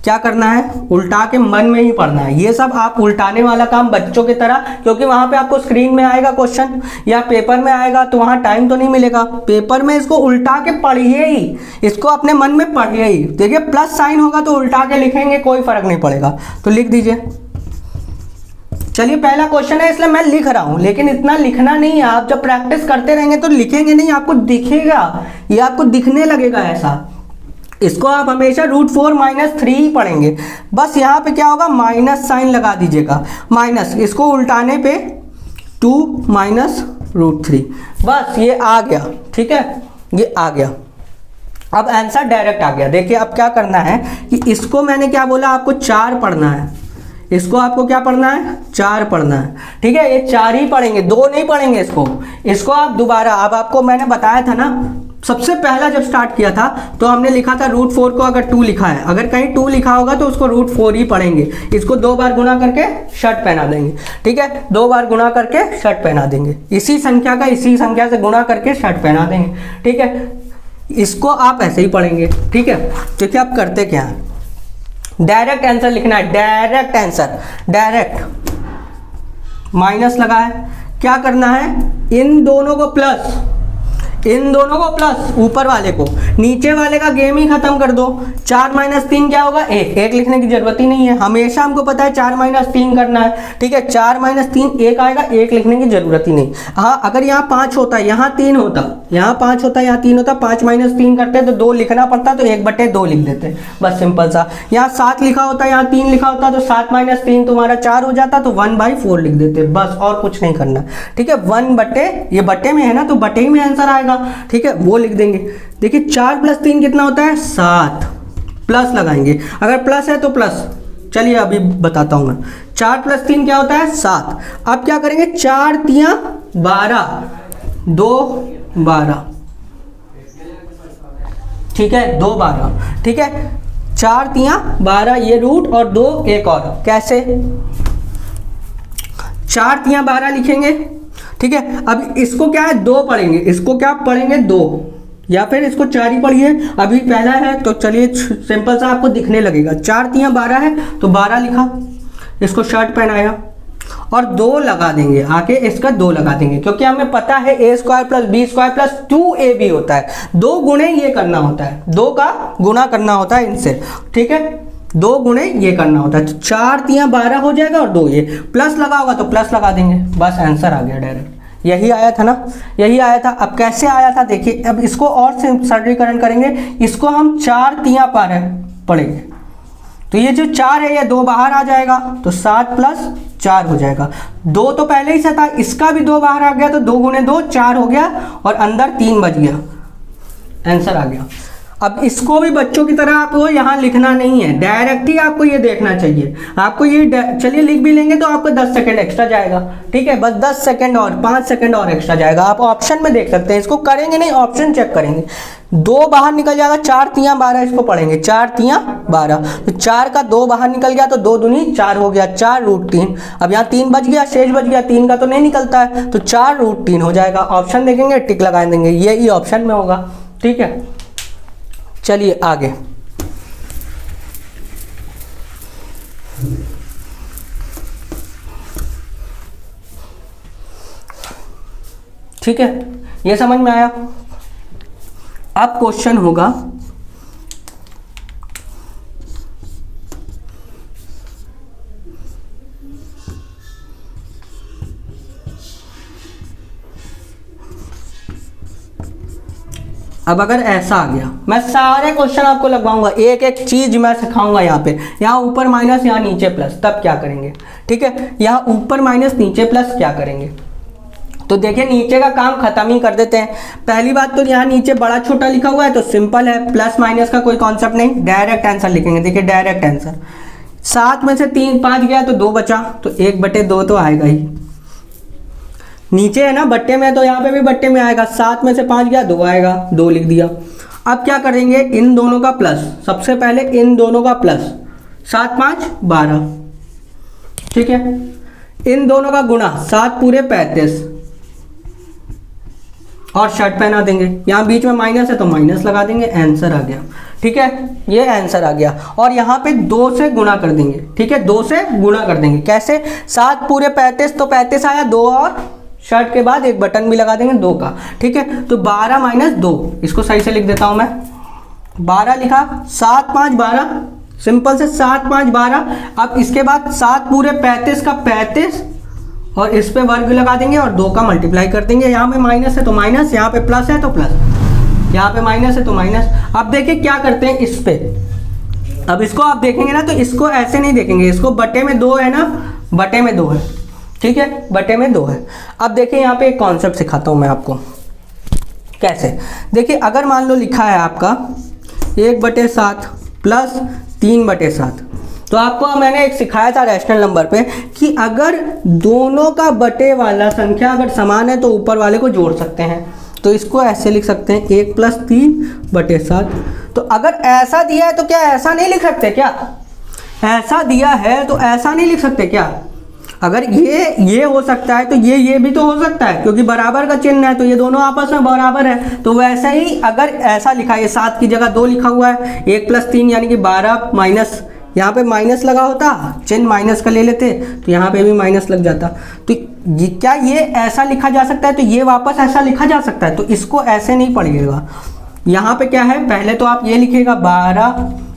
क्या करना है, उल्टा के मन में ही पढ़ना है। ये सब आप उल्टाने वाला काम बच्चों की तरह, क्योंकि वहाँ पे आपको स्क्रीन में आएगा क्वेश्चन या पेपर में आएगा तो वहाँ टाइम तो नहीं मिलेगा। पेपर में इसको उल्टा के पढ़िए ही, इसको अपने मन में पढ़िए ही। देखिए प्लस साइन होगा तो उल्टा के लिखेंगे, कोई फर्क नहीं पड़ेगा। तो लिख दीजिए। चलिए पहला क्वेश्चन है इसलिए मैं लिख रहा हूं, लेकिन इतना लिखना नहीं है। आप जब प्रैक्टिस करते रहेंगे तो लिखेंगे नहीं, आपको दिखेगा, ये आपको दिखने लगेगा ऐसा। इसको आप हमेशा √4 - 3 ही पढ़ेंगे। बस यहाँ पे क्या होगा, माइनस साइन लगा दीजिएगा, माइनस, इसको उल्टाने पे 2 - √3, बस ये आ गया। ठीक है, ये आ गया। अब आंसर डायरेक्ट आ गया। देखिए अब क्या करना है कि इसको मैंने क्या बोला, आपको 4 पढ़ना है, इसको आपको क्या पढ़ना है, 4 पढ़ना है। ठीक है, ये 4 ही पढ़ेंगे, 2 नहीं पढ़ेंगे इसको आप दोबारा। अब आपको मैंने बताया था ना, सबसे पहला जब स्टार्ट किया था तो हमने लिखा था √4 को अगर 2 लिखा है, अगर कहीं 2 लिखा होगा तो उसको √4 ही पढ़ेंगे। इसको 2 बार गुना करके शर्ट पहना देंगे। ठीक है, 2 बार गुना करके शर्ट पहना देंगे, इसी संख्या का इसी संख्या से गुना करके शर्ट पहना देंगे। ठीक है, इसको आप ऐसे ही पढ़ेंगे। ठीक है, क्योंकि आप करते क्या है, डायरेक्ट आंसर लिखना है, डायरेक्ट आंसर, डायरेक्ट। माइनस लगा है, क्या करना है, इन दोनों को प्लस, इन दोनों को प्लस, ऊपर वाले को, नीचे वाले का गेम ही खत्म कर दो। 4 - 3 क्या होगा, 1, 1 लिखने की जरूरत ही नहीं है, हमेशा हमको पता है 4 - 3 करना है। ठीक है, 4 - 3 1 आएगा, 1 लिखने की जरूरत ही नहीं। हाँ, अगर यहाँ 5 होता, यहाँ 3 होता, यहाँ 5 होता, यहाँ 3 होता, 5 - 3 करते तो 2 लिखना पड़ता, तो 1/2 लिख देते, बस सिंपल सा। यहाँ 7 लिखा होता, यहाँ 3 लिखा होता, तो 7 - 3 तुम्हारा 4 हो जाता, तो 1/4 लिख देते, बस और कुछ नहीं करना। ठीक है, 1/, ये बटे में है ना, तो बटे में आंसर आएगा। ठीक है, वो लिख देंगे। देखिए 4 + 3 कितना होता है, 7, प्लस लगाएंगे, अगर प्लस है तो प्लस। चलिए अभी बताता हूं मैं, 4 + 3 क्या होता है, 7। अब क्या करेंगे, 4 × 3 = 12, 2 12। ठीक है, 2 12। ठीक है, 4 × 3 = 12, ये रूट और 2 एक और, कैसे, 4 × 3 = 12 लिखेंगे। ठीक है, अब इसको क्या है, 2 पढ़ेंगे, इसको क्या पढ़ेंगे, 2। या फिर इसको 4 ही पढ़िए, अभी पहला है तो चलिए सिंपल सा आपको दिखने लगेगा। 4 तियाँ 12 है तो 12 लिखा, इसको शर्ट पहनाया और 2 लगा देंगे, आके इसका 2 लगा देंगे, क्योंकि हमें पता है a square plus B square plus 2ab होता है। 2 गुणे ये करना होता है, 2 का गुना करना होता है इनसे, ठीक है, 2 गुणे ये करना होता है। तो 4 तियाँ 12 हो जाएगा और 2 ये प्लस लगा होगा तो प्लस लगा देंगे, बस आंसर आ गया डायरेक्ट। यही आया था ना, यही आया था। अब कैसे आया था देखिए, अब इसको और सरलीकरण करेंगे, इसको हम 4 तियाँ पढ़ेंगे तो ये जो 4 है ये 2 बाहर आ जाएगा तो 7 प्लस 4 हो जाएगा। 2 तो पहले ही से था, इसका भी 2 बाहर आ गया तो 2 गुणे 2 4 हो गया और अंदर 3 बच गया, आंसर आ गया। अब इसको भी बच्चों की तरह आपको यहाँ लिखना नहीं है, डायरेक्ट ही आपको ये देखना चाहिए। आपको ये चलिए लिख भी लेंगे तो आपको 10 सेकंड एक्स्ट्रा जाएगा, ठीक है, बस 10 सेकंड और 5 सेकंड और एक्स्ट्रा जाएगा। आप ऑप्शन में देख सकते हैं, इसको करेंगे नहीं, ऑप्शन चेक करेंगे। 2 बाहर निकल जाएगा, 4 तियाँ 12 इसको पढ़ेंगे, 4 तियाँ 12 तो 4 का 2 बाहर निकल गया तो 2 दूनी 4 हो गया, 4√3। अब यहाँ 3 बच गया, शेष बच गया, 3 का तो नहीं निकलता है तो 4√3 हो जाएगा। ऑप्शन देखेंगे, टिक लगा देंगे, ये ऑप्शन में होगा, ठीक है। चलिए आगे, ठीक है, ये समझ में आया। अब क्वेश्चन होगा अब अगर ऐसा आ गया, मैं सारे क्वेश्चन आपको लगवाऊंगा, एक एक चीज मैं सिखाऊंगा। यहाँ पे, यहाँ ऊपर माइनस, यहाँ नीचे प्लस, तब क्या करेंगे, ठीक है। यहाँ ऊपर माइनस नीचे प्लस क्या करेंगे, तो देखिए नीचे का काम खत्म ही कर देते हैं। पहली बात तो यहाँ नीचे बड़ा छोटा लिखा हुआ है तो सिंपल है, प्लस माइनस का कोई कॉन्सेप्ट नहीं, डायरेक्ट आंसर लिखेंगे। देखिए डायरेक्ट आंसर, 7 में से 5 गया तो 2 बचा, तो 1/2 तो आएगा ही। नीचे है ना बट्टे में, तो यहाँ पे भी बट्टे में आएगा, 7 में से 5 गया 2 आएगा, 2 लिख दिया। अब क्या करेंगे, इन दोनों का प्लस, सबसे पहले इन दोनों का प्लस, 7 5 12, ठीक है। इन दोनों का गुणा, 7 पूरे 35 और शर्ट पहना देंगे। यहाँ बीच में माइनस है तो माइनस लगा देंगे, आंसर आ गया, ठीक है, ये आंसर आ गया। और यहाँ पे 2 से गुणा कर देंगे, ठीक है, 2 से गुणा कर देंगे। कैसे, 7 पूरे 35 तो 35 आया, 2 और शर्ट के बाद एक बटन भी लगा देंगे 2 का, ठीक है। तो 12 माइनस 2, इसको सही से लिख देता हूं मैं, 12 लिखा, 7 5 12, सिंपल से 7 5 12। अब इसके बाद 7 पूरे 35 का 35 और इस पे वर्ग लगा देंगे और 2 का मल्टीप्लाई कर देंगे। यहाँ पे माइनस है तो माइनस, यहाँ पे प्लस है तो प्लस, यहाँ पे माइनस है तो माइनस। अब देखिए क्या करते हैं इस पे, अब इसको आप देखेंगे ना तो इसको ऐसे नहीं देखेंगे, इसको बटे में 2 है ना, बटे में 2 है, ठीक है, बटे में 2 है। अब देखिए यहाँ पे एक कॉन्सेप्ट सिखाता हूँ मैं आपको कैसे। देखिए अगर मान लो लिखा है आपका 1/7 प्लस 3/7, तो आपको मैंने एक सिखाया था रैशनल नंबर पे कि अगर दोनों का बटे वाला संख्या अगर समान है तो ऊपर वाले को जोड़ सकते हैं। तो इसको ऐसे लिख सकते हैं 1 + 3/7। तो अगर ऐसा दिया है तो क्या ऐसा नहीं लिख सकते क्या, ऐसा दिया है तो ऐसा नहीं लिख सकते क्या। अगर ये हो सकता है तो ये भी तो हो सकता है, क्योंकि बराबर का चिन्ह है तो ये दोनों आपस में बराबर है। तो वैसे ही अगर ऐसा लिखा है, 7 की जगह 2 लिखा हुआ है, 1 + 3 यानी कि 12 माइनस, यहाँ पे माइनस लगा होता, चिन्ह माइनस का ले लेते तो यहाँ पे भी माइनस लग जाता। तो ये क्या ये ऐसा लिखा जा सकता है, तो ये वापस ऐसा लिखा जा सकता है। तो इसको ऐसे नहीं पढ़िएगा। यहाँ पे क्या है, पहले तो आप ये लिखिएगा 12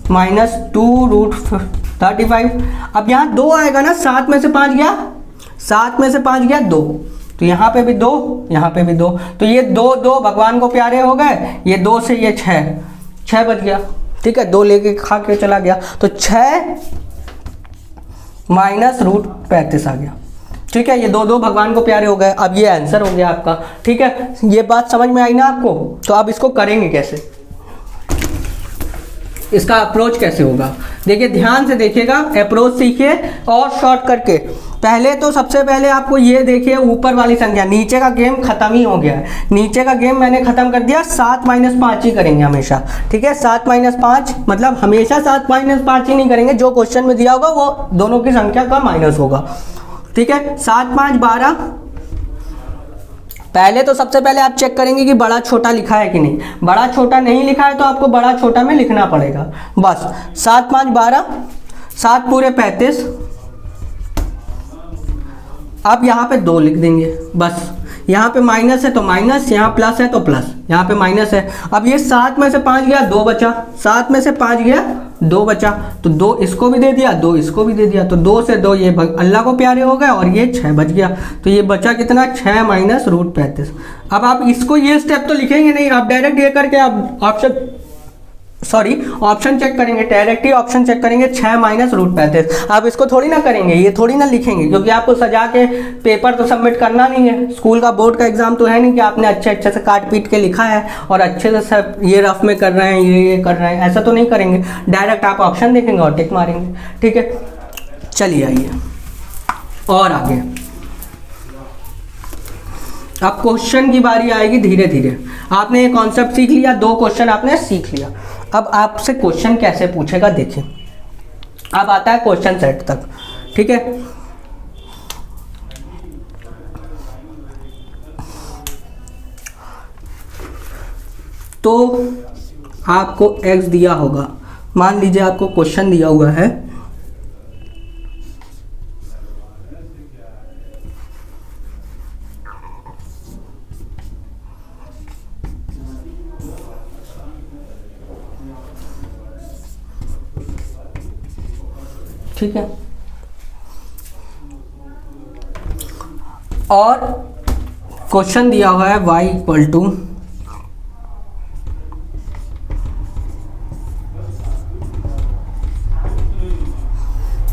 - 2√35। अब यहाँ 2 आएगा ना, 7 में से 5 गया, 7 में से 5 गया 2, तो यहाँ पे भी 2, यहाँ पे भी 2, तो ये 2 भगवान को प्यारे हो गए। ये 2 से ये 6 बच गया, ठीक है, 2 लेके खा के चला गया, तो 6 - √35 आ गया, ठीक है। ये 2 भगवान को प्यारे हो गए। अब ये आंसर हो गया आपका, ठीक है। ये बात समझ में आई ना आपको। तो अब इसको करेंगे कैसे, इसका अप्रोच कैसे होगा, देखिए ध्यान से देखिएगा, अप्रोच सीखिए और शॉर्ट करके। पहले तो सबसे पहले आपको ये देखिए ऊपर वाली संख्या, नीचे का गेम खत्म ही हो गया है, नीचे का गेम मैंने खत्म कर दिया। 7 - 5 ही करेंगे हमेशा, ठीक है। 7 - 5 मतलब हमेशा 7 - 5 ही नहीं करेंगे, जो क्वेश्चन में दिया होगा वो दोनों की संख्या का माइनस होगा, ठीक है। 7 - 5 12, पहले तो सबसे पहले आप चेक करेंगे कि बड़ा छोटा लिखा है कि नहीं। बड़ा छोटा नहीं लिखा है तो आपको बड़ा छोटा में लिखना पड़ेगा। बस 7 5 12, 7 पूरे 35, आप यहाँ पे 2 लिख देंगे बस। यहाँ पे माइनस है तो माइनस, यहाँ प्लस है तो प्लस, यहाँ पे माइनस है। अब ये 7 में से 5 गया 2 बचा, 7 में से 5 गया 2 बचा, तो 2 इसको भी दे दिया, 2 इसको भी दे दिया, तो 2 से 2 ये अल्लाह को प्यारे हो गए और ये 6 बच गया। तो ये बचा कितना, 6 माइनस रूट 35। अब आप इसको ये स्टेप तो लिखेंगे नहीं, आप डायरेक्ट ये करके आप ऑप्शन चेक करेंगे, डायरेक्ट ही ऑप्शन चेक करेंगे 6 माइनस रूट 35। आप इसको थोड़ी ना करेंगे, ये थोड़ी ना लिखेंगे, क्योंकि आपको सजा के पेपर तो सबमिट करना नहीं है। स्कूल का बोर्ड का एग्जाम तो है नहीं कि आपने अच्छे से काट पीट के लिखा है और अच्छे से सब ये रफ में कर रहे हैं, ये कर रहे हैं, ऐसा तो नहीं करेंगे। डायरेक्ट आप ऑप्शन देखेंगे और टिक मारेंगे। ठीक है, चलिए आइए और आगे। अब क्वेश्चन की बारी आएगी धीरे धीरे। आपने ये कॉन्सेप्ट सीख लिया, 2 क्वेश्चन आपने सीख लिया। अब आपसे क्वेश्चन कैसे पूछेगा देखिए। अब आता है क्वेश्चन सेट तक। ठीक है, तो आपको x दिया होगा, मान लीजिए आपको क्वेश्चन दिया हुआ है ठीक है, और क्वेश्चन दिया हुआ है y इक्वल टू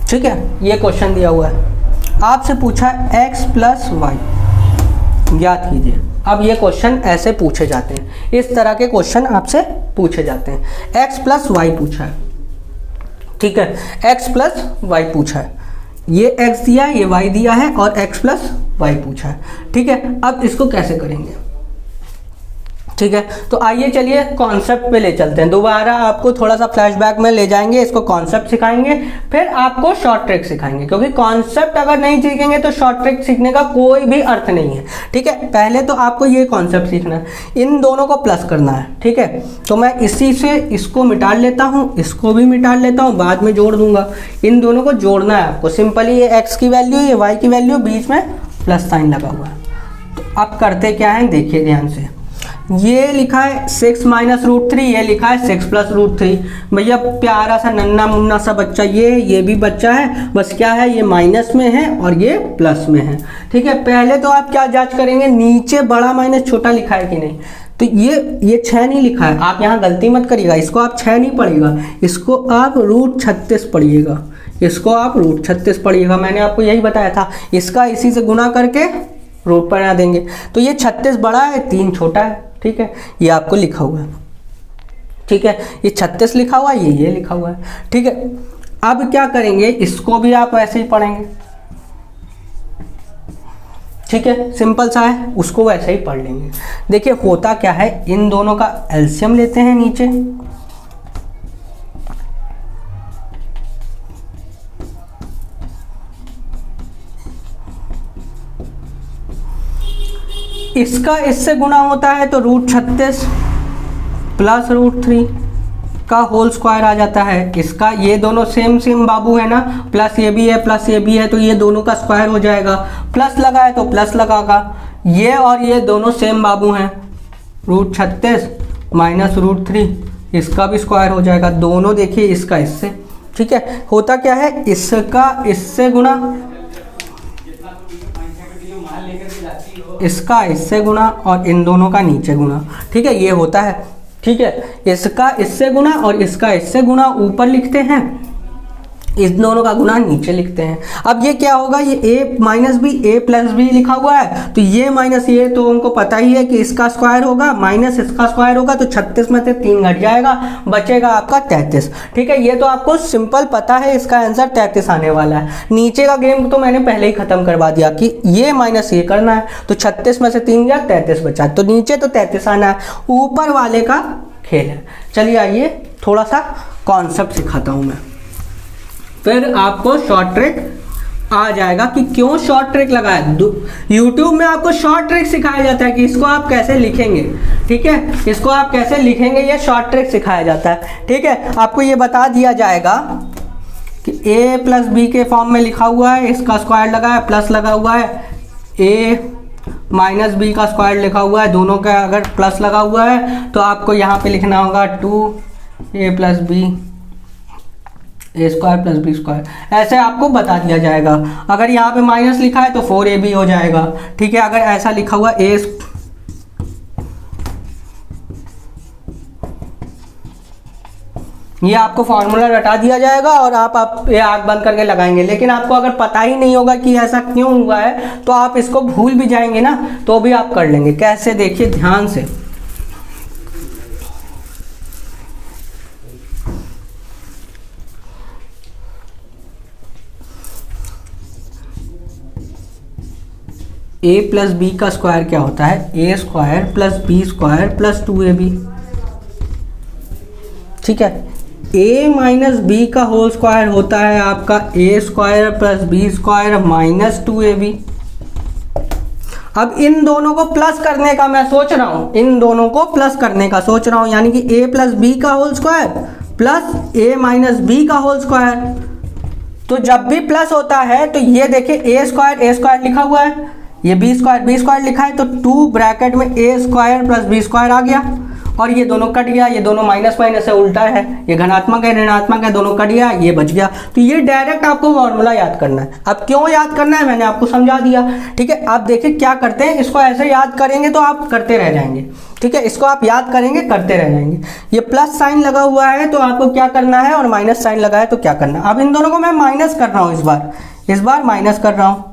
ठीक है, ये क्वेश्चन दिया हुआ है, आपसे पूछा है x प्लस वाई ज्ञात कीजिए। अब ये क्वेश्चन ऐसे पूछे जाते हैं, इस तरह के क्वेश्चन आपसे पूछे जाते हैं। x प्लस वाई पूछा है, ठीक है, x प्लस वाई पूछा है, ये x दिया है, ये y दिया है और x प्लस वाई पूछा है। ठीक है, अब इसको कैसे करेंगे? ठीक है, तो आइए चलिए कॉन्सेप्ट पे ले चलते हैं। दोबारा आपको थोड़ा सा फ्लैशबैक में ले जाएंगे, इसको कॉन्सेप्ट सिखाएंगे, फिर आपको शॉर्ट ट्रिक सिखाएंगे, क्योंकि कॉन्सेप्ट अगर नहीं सीखेंगे तो शॉर्ट ट्रिक सीखने का कोई भी अर्थ नहीं है। ठीक है, पहले तो आपको ये कॉन्सेप्ट सीखना है, इन दोनों को प्लस करना है। ठीक है, तो मैं इसी से इसको मिटा लेता हूँ, इसको भी मिटा लेता हूँ, बाद में जोड़ दूंगा। इन दोनों को जोड़ना है आपको सिंपली, ये x की वैल्यू, ये y की वैल्यू, बीच में प्लस साइन लगा हुआ है। तो अब करते क्या है, देखिए ध्यान से, ये लिखा है 6 माइनस रूट 3, ये लिखा है 6 प्लस रूट 3। भैया प्यारा सा नन्ना मुन्ना सा बच्चा, ये भी बच्चा है, बस क्या है, ये माइनस में है और ये प्लस में है। ठीक है, पहले तो आप क्या जांच करेंगे, नीचे बड़ा माइनस छोटा लिखा है कि नहीं। तो ये 6 नहीं लिखा है, आप यहाँ गलती मत करिएगा, इसको आप 6 नहीं पढ़िएगा, इसको आप रूट 36 पढ़िएगा, इसको आप रूट 36 पढ़िएगा। मैंने आपको यही बताया था, इसका इसी से गुना करके रूट बना देंगे। तो ये 36 बड़ा है, 3 छोटा है। ठीक है, ये आपको लिखा हुआ है। ठीक है, ये 36 लिखा हुआ है, ये लिखा हुआ है। ठीक है, अब क्या करेंगे, इसको भी आप वैसे ही पढ़ेंगे। ठीक है, सिंपल सा है, उसको वैसे ही पढ़ लेंगे। देखिए होता क्या है, इन दोनों का एलसीएम लेते हैं नीचे, इसका इससे गुना होता है तो रूट 36 प्लस रूट 3 का होल स्क्वायर आ जाता है। इसका, ये दोनों सेम बाबू है ना, प्लस ये भी है प्लस ये भी है, तो ये दोनों का स्क्वायर हो जाएगा। प्लस लगा है तो प्लस लगागा, ये और ये दोनों सेम बाबू हैं, रूट 36 माइनस रूट 3, इसका भी स्क्वायर हो जाएगा। दोनों देखिए इसका इससे। ठीक है, होता क्या है, इसका इससे गुना, इसका इससे गुना और इन दोनों का नीचे गुना। ठीक है, ये होता है। ठीक है, इसका इससे गुना और इसका इससे गुना ऊपर लिखते हैं, इस दोनों का गुना नीचे लिखते हैं। अब ये क्या होगा, ये a minus B, a plus B लिखा हुआ है, तो ये माइनस ये तो हमको पता ही है कि इसका स्क्वायर होगा, माइनस इसका स्क्वायर होगा, तो 36 में से 3 घट जाएगा, बचेगा आपका 33। ठीक है, ये तो आपको सिंपल पता है, इसका आंसर 33 आने वाला है। नीचे का गेम तो मैंने पहले ही खत्म करवा दिया कि ये माइनस ये करना है, तो 36 में से 3 गया, 33 बचा, तो नीचे तो 33 आना है, ऊपर वाले का खेल है। चलिए आइए थोड़ा सा कॉन्सेप्ट सिखाता हूँ मैं, फिर आपको शॉर्ट ट्रिक आ जाएगा कि क्यों शॉर्ट ट्रिक लगाया। यूट्यूब में आपको शॉर्ट ट्रिक सिखाया जाता है कि इसको आप कैसे लिखेंगे, ठीक है, इसको आप कैसे लिखेंगे, ये शॉर्ट ट्रिक सिखाया जाता है, ठीक है। आपको ये बता दिया जाएगा कि a प्लस बी के फॉर्म में लिखा हुआ है, इसका स्क्वायर लगा है, प्लस लगा हुआ है, a माइनस बी का स्क्वायर लिखा हुआ है, दोनों का अगर प्लस लगा हुआ है तो आपको यहाँ पे लिखना होगा 2a प्लस बी, ए स्क्वायर प्लस बी स्क्वायर, ऐसे आपको बता दिया जाएगा। अगर यहाँ पे माइनस लिखा है तो 4ab हो जाएगा, ठीक है। अगर ऐसा लिखा हुआ ए, ये आपको फॉर्मूला रटा दिया जाएगा और आप ये आँख बंद करके लगाएंगे। लेकिन आपको अगर पता ही नहीं होगा कि ऐसा क्यों हुआ है तो आप इसको भूल भी जाएंगे ना, तो भी आप कर लेंगे। कैसे, देखिए ध्यान से। a प्लस बी का स्क्वायर क्या होता है, a square plus B square plus 2ab, ठीक है। a माइनस बी का होल स्क्वायर होता है आपका a square plus B square minus 2ab। अब इन दोनों को प्लस करने का मैं सोच रहा हूँ, इन दोनों को प्लस करने का सोच रहा हूँ, यानी कि a प्लस बी का whole square plus a minus B का होल स्क्वायर। तो जब भी प्लस होता है तो ये देखिए a स्क्वायर लिखा हुआ है, ये बी स्क्वायर लिखा है, तो 2 ब्रैकेट में a square plus B square आ गया, और ये दोनों कट गया, ये दोनों माइनस माइनस है, उल्टा है, ये धनात्मक है ऋणात्मक है, दोनों कट गया, ये बच गया। तो ये डायरेक्ट आपको फॉर्मूला याद करना है। अब क्यों याद करना है मैंने आपको समझा दिया, ठीक है। आप देखिए क्या करते हैं, इसको ऐसे याद करेंगे तो आप करते रह जाएंगे, ठीक है। इसको आप याद करेंगे, करते रह जाएंगे। ये प्लस साइन लगा हुआ है तो आपको क्या करना है, और माइनस साइन लगा है तो क्या करना है। अब इन दोनों को मैं माइनस कर रहा हूँ, इस बार माइनस कर रहा हूँ,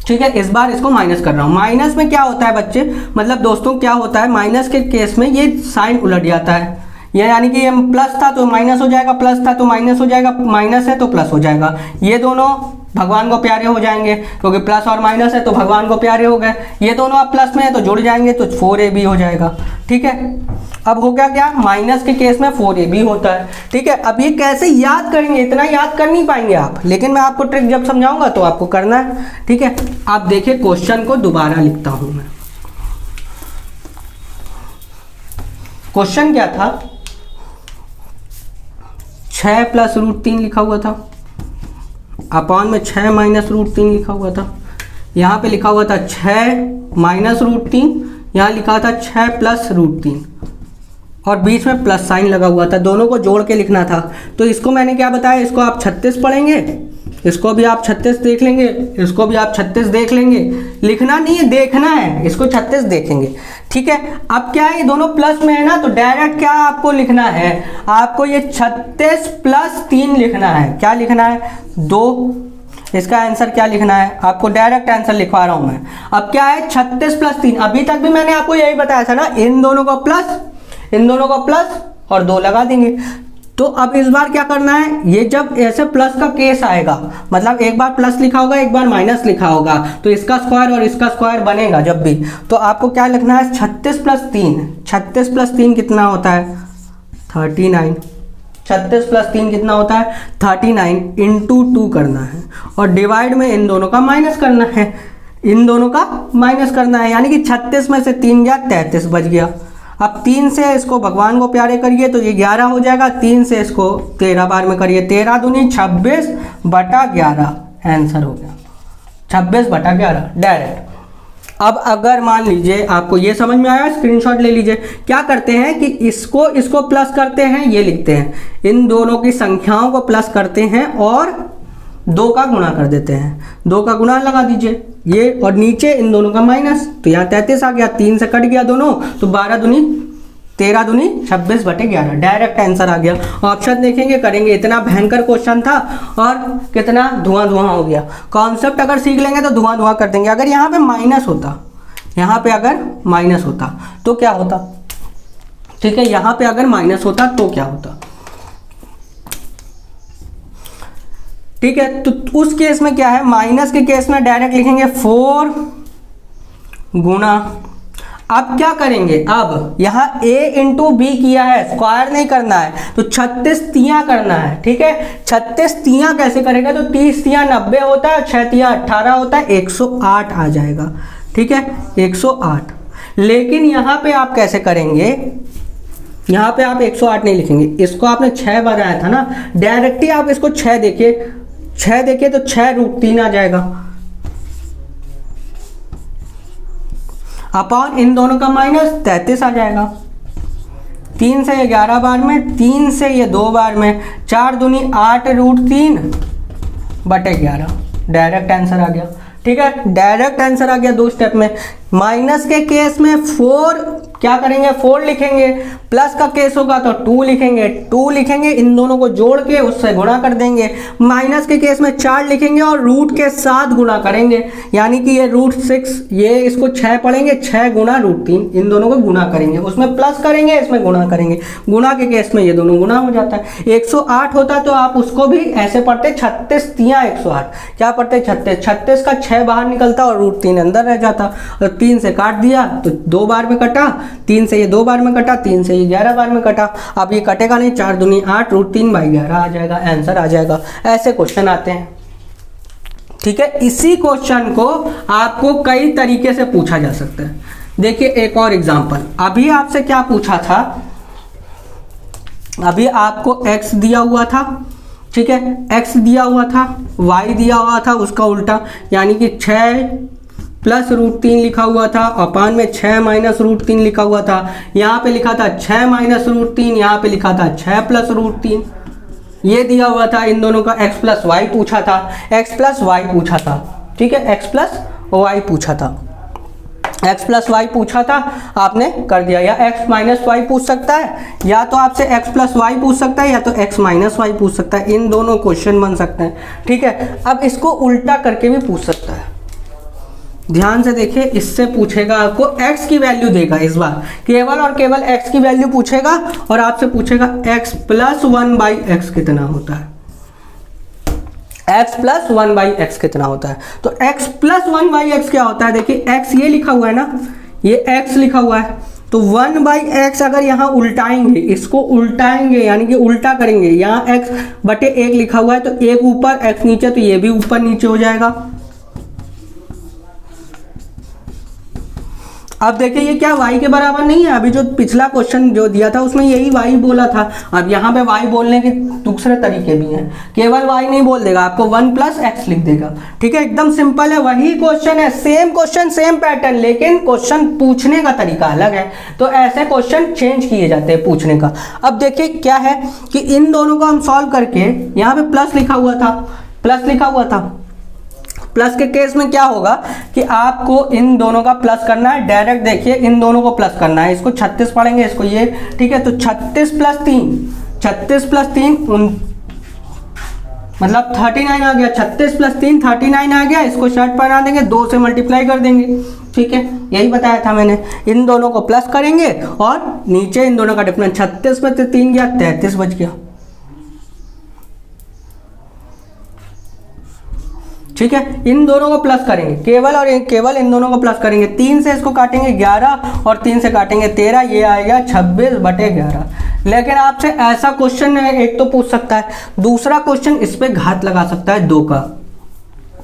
ठीक है। इस बार इसको माइनस कर रहा हूँ। माइनस में क्या होता है बच्चे, मतलब दोस्तों क्या होता है, माइनस के केस में ये साइन उलट जाता है, ये यानी कि ये प्लस था तो माइनस हो जाएगा, प्लस था तो माइनस हो जाएगा, माइनस है तो प्लस हो जाएगा। ये दोनों भगवान को प्यारे हो जाएंगे, क्योंकि प्लस और माइनस है तो भगवान को प्यारे हो गए। ये दोनों अब प्लस में है तो जुड़ जाएंगे तो 4ab हो जाएगा, ठीक है। अब हो गया क्या, माइनस के केस में 4ab होता है, ठीक है। अब ये कैसे याद करेंगे, इतना याद कर नहीं पाएंगे आप, लेकिन मैं आपको ट्रिक जब समझाऊंगा तो आपको करना है, ठीक है। आप देखिए क्वेश्चन को दोबारा लिखता हूं मैं। क्वेश्चन क्या था, 6 प्लस रूट 3 लिखा हुआ था, अपॉन में 6 माइनस रूट 3 लिखा हुआ था, यहाँ पे लिखा हुआ था 6 माइनस रूट 3, यहाँ लिखा था 6 प्लस रूट 3, और बीच में प्लस साइन लगा हुआ था, दोनों को जोड़ के लिखना था। तो इसको मैंने क्या बताया, इसको आप 36 पढ़ेंगे, इसको भी आप 36 देख लेंगे, इसको भी आप 36 देख लेंगे, लिखना नहीं है देखना है, इसको 36 देखेंगे, ठीक है। अब क्या है, ये दोनों प्लस में है ना, तो डायरेक्ट क्या आपको लिखना है, आपको ये 36 प्लस 3 लिखना है। क्या लिखना है, 2। इसका आंसर क्या लिखना है, आपको डायरेक्ट आंसर लिखवा रहा हूं मैं। अब क्या है, 36 प्लस 3, अभी तक भी मैंने आपको यही बताया था ना, इन दोनों को प्लस, इन दोनों को प्लस और 2 लगा देंगे। तो अब इस बार क्या करना है, ये जब ऐसे प्लस का केस आएगा, मतलब एक बार प्लस लिखा होगा एक बार माइनस लिखा होगा, तो इसका स्क्वायर और इसका स्क्वायर बनेगा जब भी, तो आपको क्या लिखना है, 36 प्लस 3, 36 प्लस 3 कितना होता है, 39। 36 प्लस 3 कितना होता है, 39 इंटू 2 करना है, और डिवाइड में इन दोनों का माइनस करना है, इन दोनों का माइनस करना है, यानी कि 36 में से 3 गया, 33 बच गया। अब 3 से इसको भगवान को प्यारे करिए तो ये 11 हो जाएगा, 3 से इसको 13 बार में करिए, 13 दूनी 26 बटा 11 आंसर हो गया, 26 बटा 11 डायरेक्ट। अब अगर मान लीजिए आपको ये समझ में आया, स्क्रीनशॉट ले लीजिए। क्या करते हैं कि इसको प्लस करते हैं, ये लिखते हैं, इन दोनों की संख्याओं को प्लस करते हैं और 2 का गुणा कर देते हैं, 2 का गुणा लगा दीजिए ये, और नीचे इन दोनों का माइनस, तो यहाँ 33 आ गया, 3 से कट गया दोनों, तो 12 दूनी 13 दूनी 26 बटे 11 डायरेक्ट आंसर आ गया। ऑप्शन देखेंगे, करेंगे, इतना भयंकर क्वेश्चन था और कितना धुआं हो गया। कॉन्सेप्ट अगर सीख लेंगे तो धुआं कर देंगे। अगर यहाँ पे माइनस होता, यहाँ पे अगर माइनस होता तो क्या होता, ठीक है, यहाँ पे अगर माइनस होता तो क्या होता, ठीक है। तो उस केस में क्या है, माइनस के केस में डायरेक्ट लिखेंगे 4 गुना, अब क्या करेंगे, अब यहाँ a इंटू बी किया है, स्क्वायर नहीं करना है, तो 36 तियां करना है। ठीक है, 36 तियां कैसे करेगा, तो 30 तियां 90 होता है, 6 तियां 18 होता है, 108 आ जाएगा। ठीक है, 108। लेकिन यहाँ पे आप कैसे करेंगे, यहाँ पे आप 108 नहीं लिखेंगे, इसको आपने 6 बनाया था ना, डायरेक्टली आप इसको 6 देखिए, 6 देखिए तो 6 रूट 3 आ जाएगा अपॉन इन दोनों का माइनस 33 आ जाएगा। 3 से ये 11 बार में, 3 से ये 2 बार में, 4 दूनी 8 रूट 3 बटे 11, डायरेक्ट आंसर आ गया। ठीक है, डायरेक्ट आंसर आ गया 2 स्टेप में। माइनस के केस में 4 क्या करेंगे, 4 लिखेंगे, प्लस का केस होगा तो 2 लिखेंगे, 2 लिखेंगे, इन दोनों को जोड़ के उससे गुणा कर देंगे। माइनस के केस में 4 लिखेंगे और रूट के साथ गुणा करेंगे, यानी कि ये रूट 6, ये इसको 6 पढ़ेंगे, 6 गुणा रूट 3, इन दोनों को गुणा करेंगे, उसमें प्लस करेंगे, इसमें गुणा करेंगे। गुणा के केस में ये दोनों गुणा हो जाता है। 108 होता तो आप उसको भी ऐसे पढ़ते, 36 तियां 108, क्या पढ़ते 36, 36 का 6 बाहर निकलता और रूट 3 अंदर रह जाता, और 3 से काट दिया तो 2 बार में कटा, 3 से ये 2 बार में कटा, 3 से ये 11 बार में कटा। अब ये कटेगा नहीं, 4 दूनी 8 रूट 3 बाई 11 आ जाएगा, आंसर आ जाएगा। ऐसे क्वेश्चन आते हैं। ठीक है, इसी क्वेश्चन को आपको कई तरीके से पूछा जा सकता है। देखिए एक और एग्जांपल, अभी आपसे क्या पूछा था, अभी आपको x दिया हुआ था, ठीक है, x दिया हुआ था, y दिया हुआ था, उसका उल्टा, यानी कि 6 प्लस रूट 3 लिखा हुआ था, अपान में 6 माइनस रूट 3 लिखा हुआ था। यहाँ पे लिखा था 6 माइनस रूट 3, यहाँ पे लिखा था 6 प्लस रूट 3, ये दिया हुआ था। इन दोनों का x प्लस वाई पूछा था, x प्लस वाई पूछा था। ठीक है, x प्लस वाई पूछा था, x प्लस वाई पूछा था, आपने कर दिया। या x माइनस वाई पूछ सकता है, या तो आपसे x प्लस वाई पूछ सकता है, या तो x माइनस वाई पूछ सकता है। इन दोनों क्वेश्चन बन सकते हैं। ठीक है, अब इसको उल्टा करके भी पूछ सकता है। ध्यान से देखिए, इससे पूछेगा आपको x की वैल्यू देगा, इस बार केवल और केवल x की वैल्यू पूछेगा और आपसे पूछेगा x प्लस 1 बाई एक्स कितना होता है, x प्लस 1 बाई एक्स कितना होता है। तो x प्लस 1 बाई एक्स क्या होता है, देखिए x ये लिखा हुआ है ना, ये x लिखा हुआ है, तो 1 बाई एक्स अगर यहाँ उल्टाएंगे, इसको उल्टाएंगे यानी कि उल्टा करेंगे, यहाँ x बटे 1 लिखा हुआ है, तो 1 ऊपर x नीचे, तो ये भी ऊपर नीचे हो जाएगा। अब देखिए ये क्या y के बराबर नहीं है, अभी जो पिछला क्वेश्चन जो दिया था उसमें यही y बोला था। अब यहाँ पे y बोलने के दूसरे तरीके भी हैं, केवल y नहीं बोल देगा, आपको 1 प्लस एक्स लिख देगा। ठीक है, एकदम सिंपल है, वही क्वेश्चन है, सेम क्वेश्चन सेम पैटर्न, लेकिन क्वेश्चन पूछने का तरीका अलग है। तो ऐसे क्वेश्चन चेंज किए जाते हैं पूछने का। अब देखिए क्या है कि इन दोनों को हम सॉल्व करके, यहाँ पे प्लस लिखा हुआ था, प्लस लिखा हुआ था, प्लस के केस में क्या होगा कि आपको इन दोनों का प्लस करना है। डायरेक्ट देखिए, इन दोनों को प्लस करना है, इसको 36 पढ़ेंगे, इसको ये। ठीक है, तो 36 प्लस 3, 36 प्लस 3 मतलब 39 आ गया, 36 प्लस 3 39 आ गया। इसको शर्ट बना देंगे, 2 से मल्टीप्लाई कर देंगे। ठीक है, यही बताया था मैंने। इन दोनों को प्लस करेंगे और नीचे इन दोनों का डिफरेंस, 36 में 3 गया, 33 बच गया। ठीक है, इन दोनों को प्लस करेंगे, केवल और केवल इन दोनों को प्लस करेंगे। 3 से इसको काटेंगे 11 और 3 से काटेंगे 13, ये आएगा 26 बटे 11। लेकिन आपसे ऐसा क्वेश्चन एक तो पूछ सकता है, दूसरा क्वेश्चन इस पे घात लगा सकता है 2 का।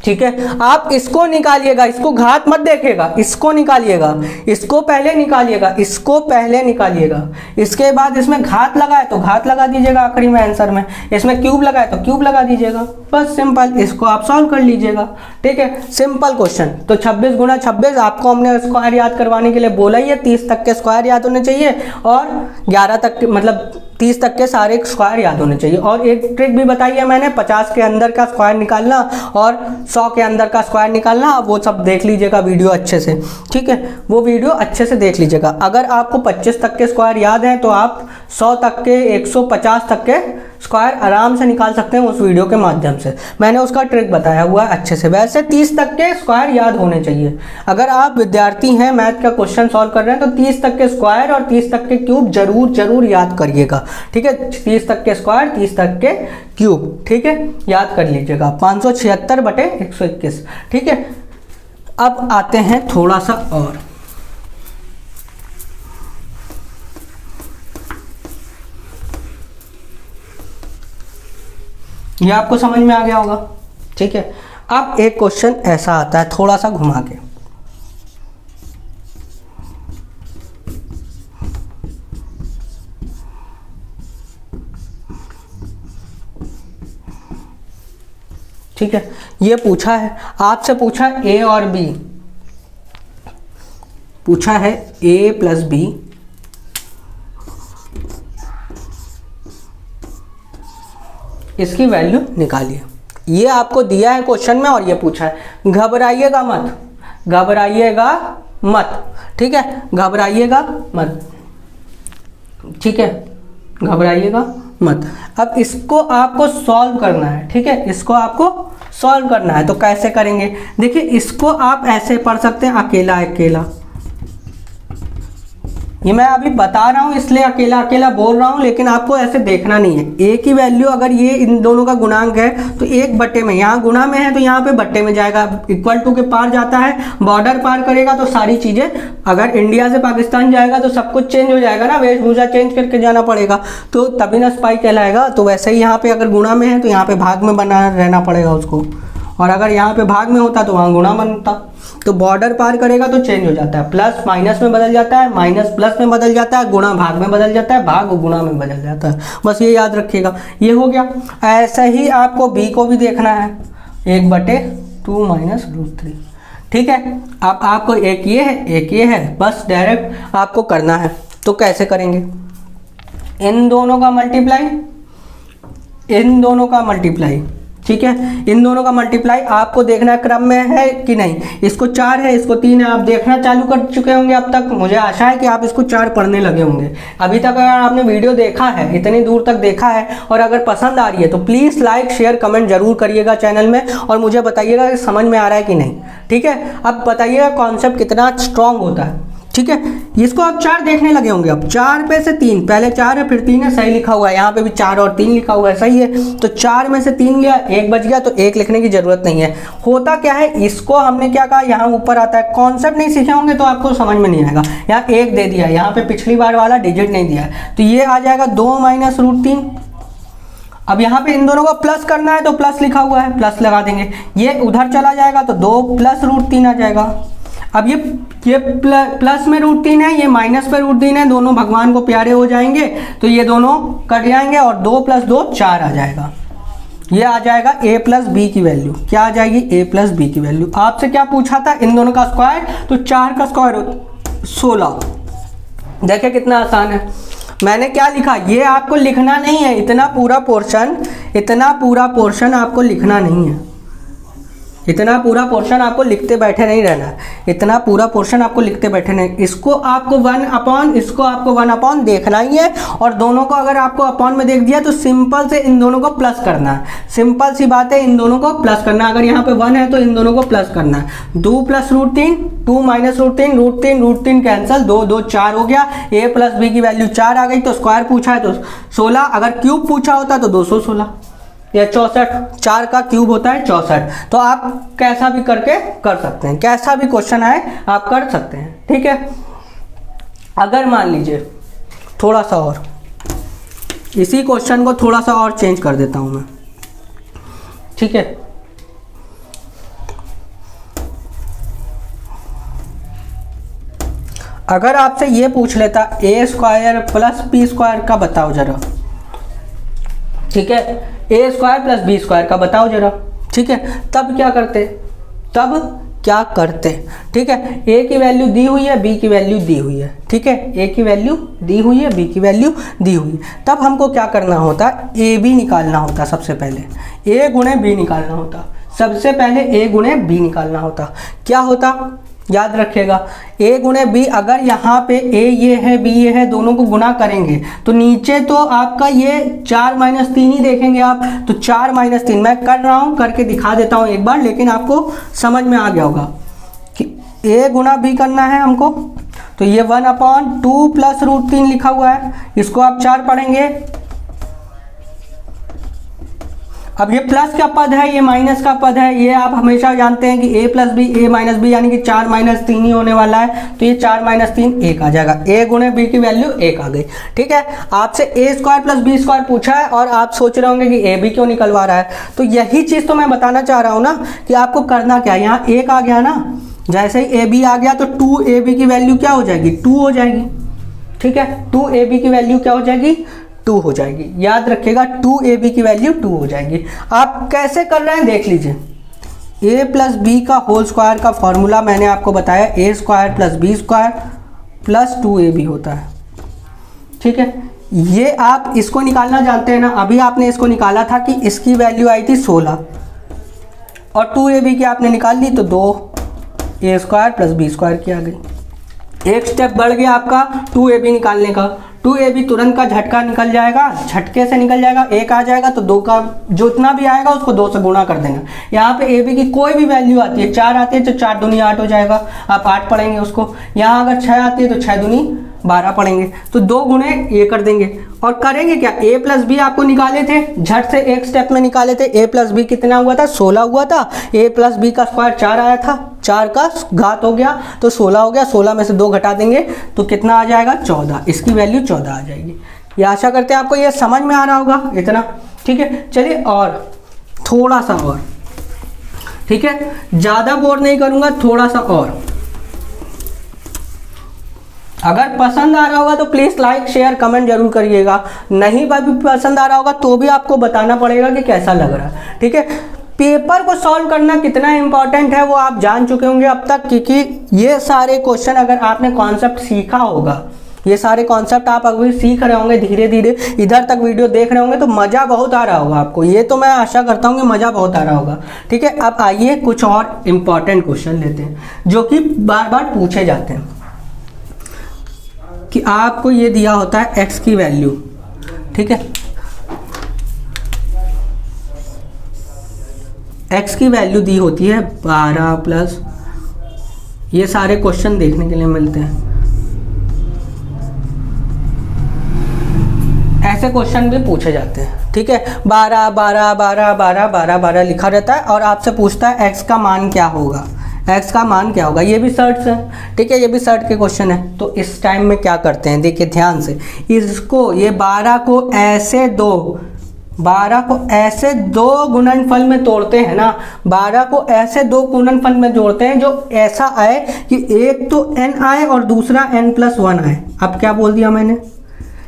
ठीक है, आप इसको निकालिएगा, इसको घात मत देखिएगा, इसको निकालिएगा, इसको पहले निकालिएगा, इसको पहले निकालिएगा, इसके बाद इसमें घात लगा है तो घात लगा दीजिएगा आखिरी में आंसर में, इसमें क्यूब लगा है तो क्यूब लगा दीजिएगा, बस सिंपल। इसको आप सॉल्व कर लीजिएगा। ठीक है, सिंपल क्वेश्चन। तो 26 गुणा 26 आपको हमने स्क्वायर याद करवाने के लिए बोला ही है, 30 तक के स्क्वायर याद होने चाहिए और 11 तक के, मतलब 30 तक के सारे स्क्वायर याद होने चाहिए। और एक ट्रिक भी बताई है मैंने, 50 के अंदर का स्क्वायर निकालना और 100 के अंदर का स्क्वायर निकालना, वो सब देख लीजिएगा वीडियो अच्छे से। ठीक है, वो वीडियो अच्छे से देख लीजिएगा। अगर आपको 25 तक के स्क्वायर याद हैं तो आप 100 तक के, 150 तक के स्क्वायर आराम से निकाल सकते हैं उस वीडियो के माध्यम से। मैंने उसका ट्रिक बताया हुआ है अच्छे से। वैसे 30 तक के स्क्वायर याद होने चाहिए। अगर आप विद्यार्थी हैं, मैथ का क्वेश्चन सॉल्व कर रहे हैं, तो 30 तक के स्क्वायर और 30 तक के क्यूब जरूर याद करिएगा। ठीक है, 30 तक के स्क्वायर, 30 तक के क्यूब, ठीक है, याद कर लीजिएगा। 576 बटे 121। ठीक है, अब आते हैं थोड़ा सा और, ये आपको समझ में आ गया होगा, ठीक है। अब एक क्वेश्चन ऐसा आता है थोड़ा सा घुमा के, ठीक है। ये पूछा है आपसे, पूछा ए और बी, पूछा है ए प्लस बी इसकी वैल्यू निकालिए। ये आपको दिया है क्वेश्चन में और ये पूछा है। घबराइएगा मत, घबराइएगा मत, ठीक है, घबराइएगा मत, ठीक है, घबराइएगा मत। अब इसको आपको सॉल्व करना है, ठीक है, इसको आपको सॉल्व करना है। तो कैसे करेंगे, देखिए इसको आप ऐसे पढ़ सकते हैं, अकेला अकेला। ये मैं अभी बता रहा हूँ इसलिए अकेला अकेला बोल रहा हूँ, लेकिन आपको ऐसे देखना नहीं है। ए की वैल्यू अगर ये इन दोनों का गुणांक है तो एक बट्टे में, यहाँ गुणा में है तो यहाँ पे बट्टे में जाएगा, इक्वल टू के पार जाता है, बॉर्डर पार करेगा तो सारी चीज़ें, अगर इंडिया से पाकिस्तान जाएगा तो सब कुछ चेंज हो जाएगा ना, वेशभूषा चेंज करके जाना पड़ेगा, तो तभी ना स्पाई कहलाएगा। तो वैसे ही यहाँ पे अगर गुणा में है तो यहाँ पे भाग में बना रहना पड़ेगा उसको, और अगर यहाँ पे भाग में होता तो वहाँ गुणा बनता। तो बॉर्डर पार करेगा तो चेंज हो जाता है, प्लस माइनस में बदल जाता है, माइनस प्लस में बदल जाता है, गुणा भाग में बदल जाता है, भाग गुणा में बदल जाता है। बस ये याद रखिएगा। ये हो गया। ऐसा ही आपको बी को भी देखना है, 1/2 माइनस √3, ठीक है। अब आपको एक ये है, एक ये है, बस डायरेक्ट आपको करना है। तो कैसे करेंगे, इन दोनों का मल्टीप्लाई, इन दोनों का मल्टीप्लाई, ठीक है, इन दोनों का मल्टीप्लाई आपको देखना है क्रम में है कि नहीं। इसको 4 है, इसको 3 है, आप देखना चालू कर चुके होंगे अब तक। मुझे आशा है कि आप इसको 4 पढ़ने लगे होंगे। अभी तक अगर आपने वीडियो देखा है, इतनी दूर तक देखा है, और अगर पसंद आ रही है तो प्लीज़ लाइक शेयर कमेंट जरूर करिएगा चैनल में, और मुझे बताइएगा कि समझ में आ रहा है कि नहीं, ठीक है। अब बताइएगा कॉन्सेप्ट कितना स्ट्रॉन्ग होता है, ठीक है। इसको आप 4 देखने लगे होंगे। अब 4 पे से 3, पहले 4 है फिर 3 है, सही लिखा हुआ है, यहाँ पे भी 4 और 3 लिखा हुआ है, सही है। तो 4 में से 3 गया, 1 बच गया, तो 1 लिखने की जरूरत नहीं है। होता क्या है, इसको हमने क्या कहा, यहाँ ऊपर आता है, कॉन्सेप्ट नहीं सीखे होंगे तो आपको समझ में नहीं आएगा। यहाँ 1 दे दिया, यहाँ पे पिछली बार वाला डिजिट नहीं दिया है, तो ये आ जाएगा 2 माइनस √3। अब यहाँ पे इन दोनों को प्लस करना है तो प्लस लिखा हुआ है, प्लस लगा देंगे, ये उधर चला जाएगा तो 2 प्लस √3 आ जाएगा। अब ये प्लस में √3 है, ये माइनस पे √3 है, दोनों भगवान को प्यारे हो जाएंगे, तो ये दोनों कट जाएंगे और 2 + 2 4 आ जाएगा। ये आ जाएगा a प्लस बी की वैल्यू। क्या आ जाएगी, a प्लस बी की वैल्यू। आपसे क्या पूछा था, इन दोनों का स्क्वायर, तो 4 का स्क्वायर 16। देखिए कितना आसान है। मैंने क्या लिखा, ये आपको लिखना नहीं है, इतना पूरा पोर्शन, इतना पूरा पोर्शन आपको लिखना नहीं है, इतना पूरा पोर्शन आपको लिखते बैठे नहीं रहना है, इतना पूरा पोर्शन आपको लिखते बैठे नहीं। इसको आपको 1/, इसको आपको 1/, देखना ही है। और दोनों को अगर आपको अपॉन में देख दिया तो सिंपल से इन दोनों को प्लस करना है, सिंपल सी बात है, इन दोनों को प्लस करना है। अगर यहाँ पे 1 है तो इन दोनों को प्लस करना है। 2 + √3, 2 माइनस √3, √3 कैंसिल, 2 2 4 हो गया। a प्लस बी की वैल्यू 4 आ गई। तो स्क्वायर पूछा है तो 16, अगर क्यूब पूछा होता तो 216 या 64, 4 का क्यूब होता है 64। तो आप कैसा भी करके कर सकते हैं, कैसा भी क्वेश्चन आए आप कर सकते हैं, ठीक है। अगर मान लीजिए थोड़ा सा और, इसी क्वेश्चन को थोड़ा सा और चेंज कर देता हूं मैं, ठीक है। अगर आपसे ये पूछ लेता a² प्लस b² का बताओ जरा, ठीक है, a² प्लस b² का बताओ जरा, ठीक है। तब क्या करते, तब क्या करते, ठीक है। a की वैल्यू दी हुई है, b की वैल्यू दी हुई है, ठीक है, a की वैल्यू दी हुई है, b की वैल्यू दी हुई है। तब हमको क्या करना होता, a b निकालना होता। सबसे पहले a गुणे b निकालना होता, सबसे पहले a गुणे b निकालना होता। क्या होता, याद रखिएगा, a गुणे b, अगर यहाँ पे a ये है b ये है, दोनों को गुणा करेंगे तो नीचे तो आपका ये 4 - 3 ही देखेंगे आप, तो 4 - 3 मैं कर रहा हूँ, करके दिखा देता हूँ एक बार, लेकिन आपको समझ में आ गया होगा कि a गुणा b करना है हमको। तो ये 1/2 प्लस √3 लिखा हुआ है, इसको आप 4 पढ़ेंगे। अब ये प्लस का पद है, ये माइनस का पद है, ये आप हमेशा जानते हैं कि a plus B A minus B यानी कि 4 माइनस 3 ही होने वाला है, तो ये 4 माइनस 3 1 आ जाएगा, a गुणे b की वैल्यू 1 आ गई। ठीक है, आपसे a square plus B square पूछा है और आप सोच रहे होंगे कि a b क्यों निकलवा रहा है, तो यही चीज़ तो मैं बताना चाह रहा हूँ ना कि आपको करना क्या है। यहाँ 1 आ गया ना, जैसे ही a b आ गया तो 2ab की वैल्यू क्या हो जाएगी, 2 हो जाएगी। ठीक है, 2ab की वैल्यू क्या हो जाएगी, 2 हो जाएगी। याद रखिएगा 2ab की वैल्यू 2 हो जाएगी। आप कैसे कर रहे हैं देख लीजिए, a प्लस बी का होल स्क्वायर का फॉर्मूला मैंने आपको बताया a square plus B square plus 2ab होता है। ठीक है, ये आप इसको निकालना जानते हैं ना, अभी आपने इसको निकाला था कि इसकी वैल्यू आई थी 16 और 2ab की आपने निकाल ली तो 2a square plus B square की आ गई। एक स्टेप बढ़ गया आपका 2ab निकालने का, 2ab तुरंत का झटका निकल जाएगा, झटके से निकल जाएगा, 1 आ जाएगा तो 2 का जितना भी आएगा उसको 2 से गुणा कर देंगे। यहाँ पे ab की कोई भी वैल्यू आती है, 4 आती है तो 4 दूनी 8 हो जाएगा, आप 8 पढ़ेंगे उसको। यहाँ अगर 6 आती है तो 6 दूनी 12 पढ़ेंगे, तो 2 गुणे ये कर देंगे और करेंगे क्या, a प्लस बी आपको निकाले थे, झट से एक स्टेप में निकाले थे। a प्लस बी कितना हुआ था, 16 हुआ था, a प्लस बी का स्क्वायर 4 आया था, 4 का घात हो गया तो 16 हो गया, 16 में से 2 घटा देंगे तो कितना आ जाएगा 14, इसकी वैल्यू 14 आ जाएगी। ये आशा करते हैं आपको ये समझ में आ रहा होगा इतना। ठीक है, चलिए और थोड़ा सा और, ठीक है, ज़्यादा बोर नहीं करूँगा, थोड़ा सा और। अगर पसंद आ रहा होगा तो प्लीज़ लाइक शेयर कमेंट जरूर करिएगा, नहीं भी पसंद आ रहा होगा तो भी आपको बताना पड़ेगा कि कैसा लग रहा है। ठीक है, पेपर को सॉल्व करना कितना इंपॉर्टेंट है वो आप जान चुके होंगे अब तक, क्योंकि ये सारे क्वेश्चन अगर आपने कॉन्सेप्ट सीखा होगा, ये सारे कॉन्सेप्ट आप अभी सीख रहे होंगे धीरे धीरे, इधर तक वीडियो देख रहे होंगे तो मज़ा बहुत आ रहा होगा आपको, ये तो मैं आशा करता हूँ कि मज़ा बहुत आ रहा होगा। ठीक है, अब आइए कुछ और इम्पॉर्टेंट क्वेश्चन लेते हैं जो कि बार बार पूछे जाते हैं। कि आपको ये दिया होता है x की वैल्यू, ठीक है, x की वैल्यू दी होती है 12 प्लस, ये सारे क्वेश्चन देखने के लिए मिलते हैं, ऐसे क्वेश्चन भी पूछे जाते हैं। ठीक है, 12 12 12 12 12 12 लिखा रहता है और आपसे पूछता है x का मान क्या होगा, x का मान क्या होगा, ये भी सर्ट है। ठीक है, ये भी सर्ट के क्वेश्चन है। तो इस टाइम में क्या करते हैं, देखिए ध्यान से, इसको ये 12 को ऐसे 2 गुणनफल में तोड़ते हैं ना, 12 को ऐसे 2 गुणनफल में जोड़ते हैं जो ऐसा आए कि एक तो n आए और दूसरा n+1 आए। अब क्या बोल दिया मैंने,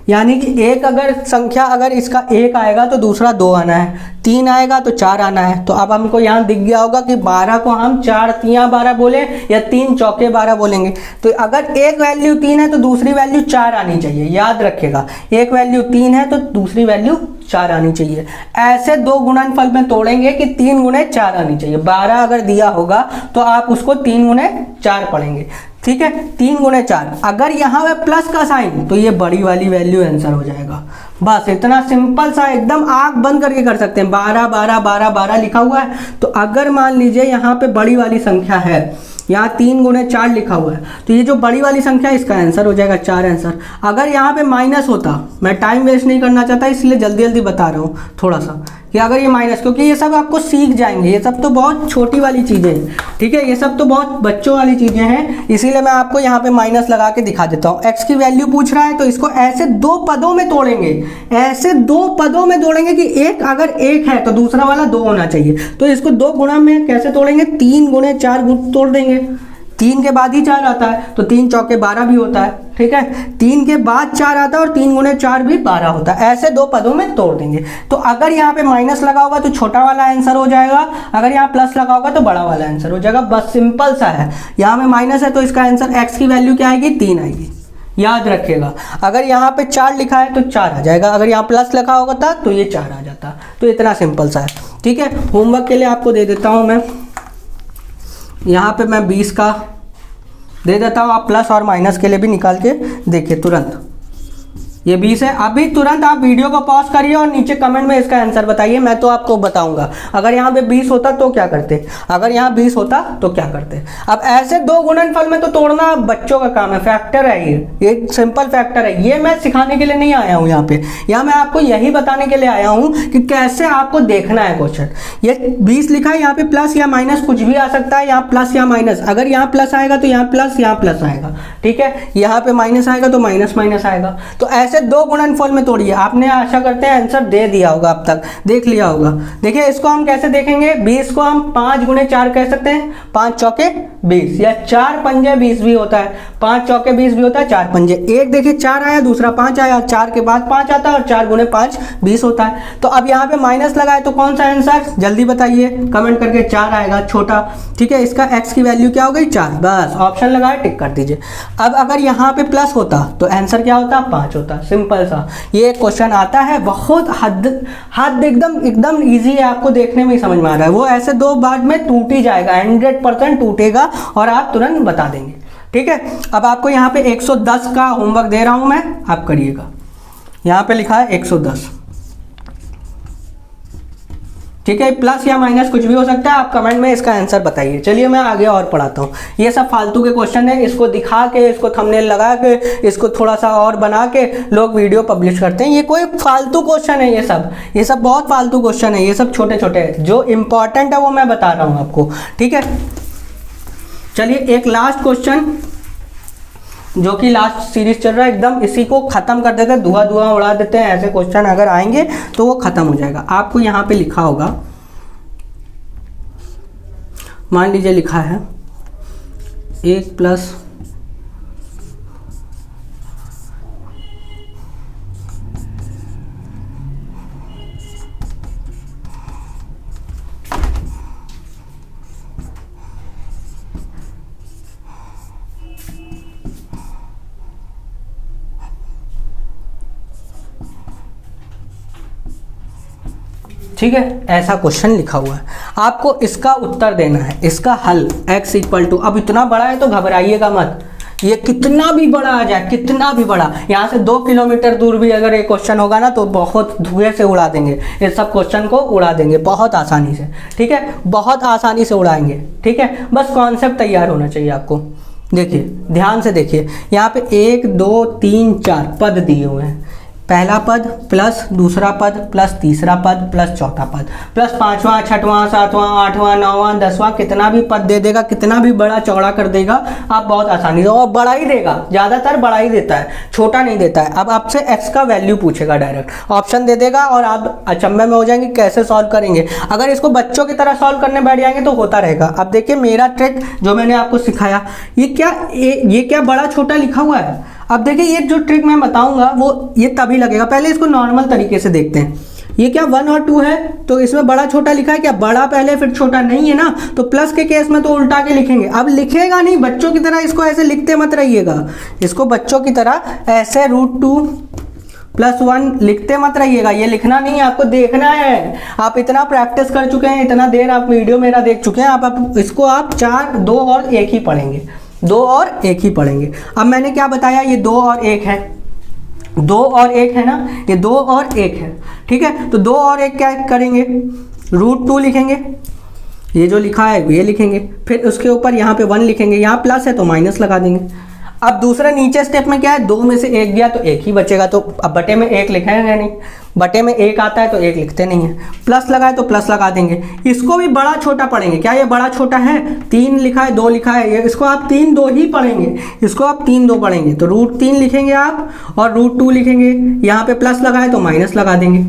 यानी कि एक अगर संख्या अगर इसका 1 आएगा तो दूसरा 2 आना है, 3 आएगा तो 4 आना है। तो अब हमको यहाँ दिख गया होगा कि 12 को हम 4 तियाँ 12 बोले या 3 चौके 12 बोलेंगे। तो अगर एक वैल्यू 3 है तो दूसरी वैल्यू 4 आनी चाहिए, याद रखिएगा, एक वैल्यू 3 है तो दूसरी वैल्यू 4 आनी चाहिए। ऐसे 2 गुणनफल में तोड़ेंगे कि 3 गुणे 4 आनी चाहिए। 12 अगर दिया होगा तो आप उसको 3 गुणे 4 पढ़ेंगे। ठीक है, 3 गुणे 4, अगर यहाँ पे प्लस का साइन तो ये बड़ी वाली वैल्यू आंसर हो जाएगा। बस इतना सिंपल सा, एकदम आंख बंद करके कर सकते हैं। 12 12 12 12 लिखा हुआ है, तो अगर मान लीजिए यहाँ पे बड़ी वाली संख्या है, यहाँ 3 गुणे 4 लिखा हुआ है, तो ये जो बड़ी वाली संख्या है इसका आंसर हो जाएगा 4 आंसर। अगर यहाँ पे माइनस होता, मैं टाइम वेस्ट नहीं करना चाहता इसलिए जल्दी जल्दी बता रहा हूँ थोड़ा सा, कि अगर ये माइनस, क्योंकि ये सब आपको सीख जाएंगे, ये सब तो बहुत छोटी वाली चीज़ें हैं। ठीक है, ये सब तो बहुत बच्चों वाली चीज़ें हैं, इसीलिए मैं आपको यहाँ पे माइनस लगा के दिखा देता हूँ। x की वैल्यू पूछ रहा है तो इसको ऐसे 2 पदों में तोड़ेंगे, ऐसे 2 पदों में तोड़ेंगे कि एक अगर 1 है तो दूसरा वाला 2 होना चाहिए। तो इसको 2 गुणा में कैसे तोड़ेंगे, 3 गुणे 4 तोड़ देंगे। 3 के बाद ही 4 आता है तो 3 चौके 12 भी होता है। ठीक है, 3 के बाद 4 आता है और 3 गुणे 4 भी 12 होता है। ऐसे 2 पदों में तोड़ देंगे। तो अगर यहाँ पे माइनस लगा होगा तो छोटा वाला आंसर हो जाएगा, अगर यहाँ प्लस लगा होगा तो बड़ा वाला आंसर हो जाएगा। बस सिंपल सा है। यहाँ पे माइनस है तो इसका आंसर x की वैल्यू क्या आएगी, 3 आएगी। याद रखिएगा, अगर यहाँ पे 4 लिखा है तो 4 आ जाएगा, अगर यहाँ प्लस लिखा होगा था तो ये 4 आ जाता। तो इतना सिंपल सा है। ठीक है, होमवर्क के लिए आपको दे देता हूँ मैं, यहाँ पे मैं 20 का दे देता हूँ, आप प्लस और माइनस के लिए भी निकाल के देखिए तुरंत। ये 20 है। अभी तुरंत आप वीडियो को पॉज करिए और नीचे कमेंट में इसका आंसर बताइए, मैं तो आपको बताऊंगा। अगर यहाँ पे 20 होता तो क्या करते, अगर यहाँ 20 होता तो क्या करते। अब ऐसे दो गुणनफल में तो तोड़ना बच्चों का काम है, फैक्टर है ये सिंपल फैक्टर है। ये मैं सिखाने के लिए नहीं आया हूँ यहाँ पे, यहाँ मैं आपको यही बताने के लिए आया हूँ कि कैसे आपको देखना है क्वेश्चन। ये 20 लिखा है, यहाँ पे प्लस या माइनस कुछ भी आ सकता है, यहाँ प्लस या माइनस। अगर यहाँ प्लस आएगा तो यहाँ प्लस आएगा, ठीक है। यहाँ पे माइनस आएगा तो माइनस आएगा। तो ऐसे दो गुणनफल में तोड़िए। आपने आशा करते हैं आंसर दे दिया होगा, अब तक देख लिया होगा। देखिए इसको हम कैसे देखेंगे, 20 को हम 5 गुणे 4 कह सकते हैं, 5 चौके 20, या 4 पंजे 20 भी होता है, 5 चौके 20 भी होता है, 4 पंजे। एक देखिए 4 आया, दूसरा 5 आया, 4 के बाद 5 आता है और 4 गुणे 5 20 होता है। तो अब यहाँ पे माइनस लगाए तो कौन सा आंसर, जल्दी बताइए कमेंट करके। 4 आएगा छोटा, ठीक है। इसका x की वैल्यू क्या हो गई 4, बस ऑप्शन लगाए टिक कर दीजिए। अब अगर यहाँ पे प्लस होता तो आंसर क्या होता, 5 होता। सिंपल सा ये क्वेश्चन आता है, बहुत हद एकदम इजी है, आपको देखने में ही समझ में आ रहा है। वो ऐसे दो बार में टूट ही जाएगा, 100% टूटेगा और आप तुरंत बता देंगे, ठीक है। अब आपको यहाँ पे 110 का होमवर्क दे रहा हूं मैं, आप करिएगा। यहाँ पे लिखा है 110, ठीक है। प्लस या माइनस कुछ भी हो सकता है, आप कमेंट में इसका आंसर बताइए। चलिए मैं आगे और पढ़ाता हूँ। ये सब फालतू के क्वेश्चन है, इसको दिखा के, इसको थंबनेल लगा के, इसको थोड़ा सा और बना के लोग वीडियो पब्लिश करते हैं। ये कोई फालतू क्वेश्चन है, ये सब बहुत फालतू क्वेश्चन है। ये सब छोटे छोटे है, जो इंपॉर्टेंट है वो मैं बता रहा हूँ आपको, ठीक है। चलिए एक लास्ट क्वेश्चन, जो कि लास्ट सीरीज चल रहा है, एकदम इसी को खत्म कर देते हैं, धुआं उड़ा देते हैं। ऐसे क्वेश्चन अगर आएंगे तो वो खत्म हो जाएगा। आपको यहाँ पे लिखा होगा, मान लीजिए लिखा है 1 प्लस ठीक है, ऐसा क्वेश्चन लिखा हुआ है। आपको इसका उत्तर देना है, इसका हल x इक्वल टू, अब इतना बड़ा है तो घबराइएगा मत, ये कितना भी बड़ा आ जाए, कितना भी बड़ा, यहाँ से 2 किलोमीटर दूर भी अगर ये क्वेश्चन होगा ना तो बहुत धुएं से उड़ा देंगे, इस सब क्वेश्चन को उड़ा देंगे बहुत आसानी से, ठीक है, बहुत आसानी से उड़ाएंगे, ठीक है। बस कॉन्सेप्ट तैयार होना चाहिए आपको। देखिए ध्यान से देखिए, यहाँ पे 1 2 3 4 पद दिए हुए हैं। पहला पद प्लस दूसरा पद प्लस तीसरा पद प्लस चौथा पद प्लस 5वां 6वां 7वां 8वां 9वां 10वां, कितना भी पद दे देगा, कितना भी बड़ा चौड़ा कर देगा आप बहुत आसानी से, और बड़ा ही देगा, ज़्यादातर बड़ा ही देता है, छोटा नहीं देता है। अब आपसे x का वैल्यू पूछेगा, डायरेक्ट ऑप्शन दे देगा और आप अचंभे में हो जाएंगे कैसे सॉल्व करेंगे। अगर इसको बच्चों की तरह सॉल्व करने बैठ जाएंगे तो होता रहेगा। अब देखिए मेरा ट्रिक जो मैंने आपको सिखाया, ये क्या बड़ा छोटा लिखा हुआ है। अब देखिए ये जो ट्रिक मैं बताऊंगा वो ये तभी लगेगा। पहले इसको नॉर्मल तरीके से देखते हैं। ये क्या 1 और 2 है तो इसमें बड़ा छोटा लिखा है क्या, बड़ा पहले फिर छोटा नहीं है ना, तो प्लस के केस में तो उल्टा के लिखेंगे। अब लिखेगा नहीं, बच्चों की तरह इसको ऐसे लिखते मत रहिएगा, इसको बच्चों की तरह ऐसे √2 + 1 लिखते मत रहिएगा। ये लिखना नहीं है, आपको देखना है। आप इतना प्रैक्टिस कर चुके हैं, इतना देर आप वीडियो मेरा देख चुके हैं, आप इसको आप 4 2 और 1 ही पढ़ेंगे, 2 और 1 ही पढ़ेंगे। अब मैंने क्या बताया, ये 2 और 1 है, 2 और 1 है ना, ये 2 और 1 है, ठीक है। तो 2 और 1 क्या करेंगे, √2 लिखेंगे, ये जो लिखा है ये लिखेंगे, फिर उसके ऊपर यहाँ पे 1 लिखेंगे, यहाँ प्लस है तो माइनस लगा देंगे। अब दूसरा नीचे स्टेप में क्या है, 2 में से 1 गया तो 1 ही बचेगा, तो अब बटे में 1 लिखेंगे नहीं, बटे में 1 आता है तो 1 लिखते नहीं है। प्लस लगाए तो प्लस लगा देंगे। इसको भी बड़ा छोटा पढ़ेंगे, क्या ये बड़ा छोटा है, 3 लिखा है 2 लिखा है, ये इसको आप 3 2 ही पढ़ेंगे, इसको आप 3 2 पढ़ेंगे, तो √3 लिखेंगे आप और √2 लिखेंगे, यहाँ पे प्लस लगाए तो माइनस लगा देंगे,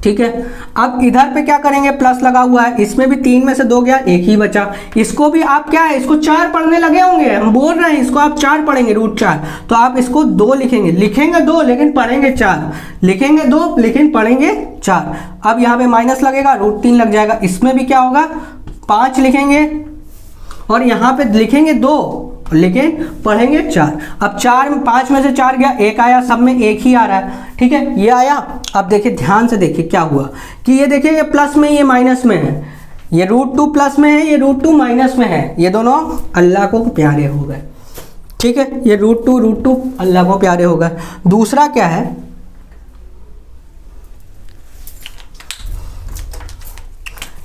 ठीक है। अब इधर पे क्या करेंगे, प्लस लगा हुआ है, इसमें भी 3 में से 2 गया, 1 ही बचा। इसको भी आप क्या है, इसको 4 पढ़ने लगे होंगे, हम बोल रहे हैं इसको आप 4 पढ़ेंगे, √4, तो आप इसको 2 लिखेंगे, लिखेंगे 2 लेकिन पढ़ेंगे 4, लिखेंगे 2 लेकिन पढ़ेंगे 4। अब यहाँ पे माइनस लगेगा, √3 लग जाएगा। इसमें भी क्या होगा, 5 लिखेंगे और यहाँ पे लिखेंगे 2 लेकिन पढ़ेंगे 4। अब 5 में से 4 गया, 1 आया, सब में 1 ही आ रहा है, ठीक है, ये आया। अब देखिए ध्यान से देखिए क्या हुआ कि ये देखिए ये प्लस में ये माइनस में है, ये √2 प्लस में है, ये √2 माइनस में है, ये दोनों अल्लाह को प्यारे हो गए, ठीक है, ये रूट टू अल्लाह को प्यारे हो गए। दूसरा क्या है,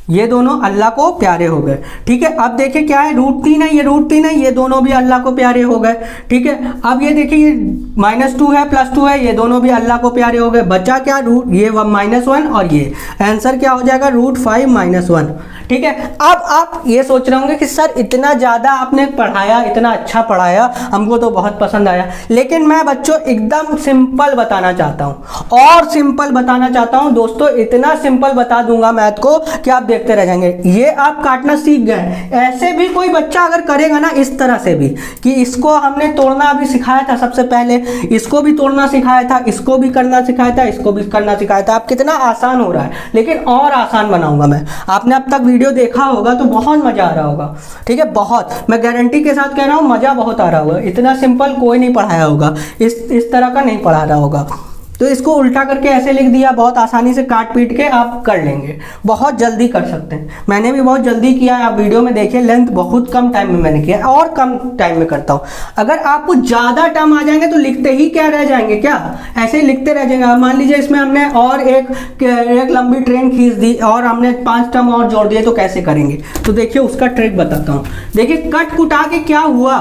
ये दोनों अल्लाह को प्यारे हो गए। ठीक है, अब देखिए क्या है, √3 है, ये √3 है, ये दोनों भी अल्लाह को प्यारे हो गए। ठीक है, अब ये देखिए ये -2 है +2 है, ये दोनों भी अल्लाह को प्यारे हो गए। बचा क्या, ये -1 और ये आंसर क्या हो जाएगा, √5 - 1। ठीक है, अब आप ये सोच रहे होंगे कि सर इतना ज़्यादा आपने पढ़ाया, इतना अच्छा पढ़ाया, हमको तो बहुत पसंद आया, लेकिन मैं बच्चों एकदम सिंपल बताना चाहता हूँ और सिंपल बताना चाहता हूँ दोस्तों, इतना सिंपल बता दूंगा मैथ को कि आप देखते रह जाएंगे। ये आप काटना सीख गए, ऐसे भी कोई बच्चा अगर करेगा ना, इस तरह से भी कि इसको हमने तोड़ना अभी सिखाया था, सबसे पहले इसको भी तोड़ना सिखाया था, इसको भी करना सिखाया था, इसको भी करना सिखाया था। अब कितना आसान हो रहा है, लेकिन और आसान बनाऊंगा मैं। आपने अब तक वीडियो देखा होगा तो बहुत मजा आ रहा होगा। ठीक है, बहुत, मैं गारंटी के साथ कह रहा हूँ, मजा बहुत आ रहा होगा। इतना सिंपल कोई नहीं पढ़ाया होगा, इस तरह का नहीं पढ़ा रहा होगा। तो इसको उल्टा करके ऐसे लिख दिया, बहुत आसानी से काट पीट के आप कर लेंगे, बहुत जल्दी कर सकते हैं। मैंने भी बहुत जल्दी किया है, आप वीडियो में देखिए, लेंथ बहुत कम टाइम में मैंने किया है और कम टाइम में करता हूँ। अगर आपको ज़्यादा टर्म आ जाएंगे तो लिखते ही क्या रह जाएंगे, क्या ऐसे ही लिखते रह जाएंगे। मान लीजिए इसमें हमने और एक लंबी ट्रेन खींच दी और हमने 5 टर्म और जोड़ दिए, तो कैसे करेंगे, तो देखिए उसका ट्रिक बताता हूँ। देखिए कट कुटा के क्या हुआ,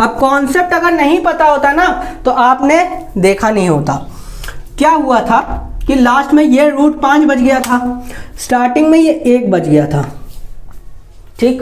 अब कॉन्सेप्ट अगर नहीं पता होता ना तो आपने देखा नहीं होता। क्या हुआ था कि लास्ट में ये √5 बच गया था, स्टार्टिंग में ये 1 बच गया था, ठीक,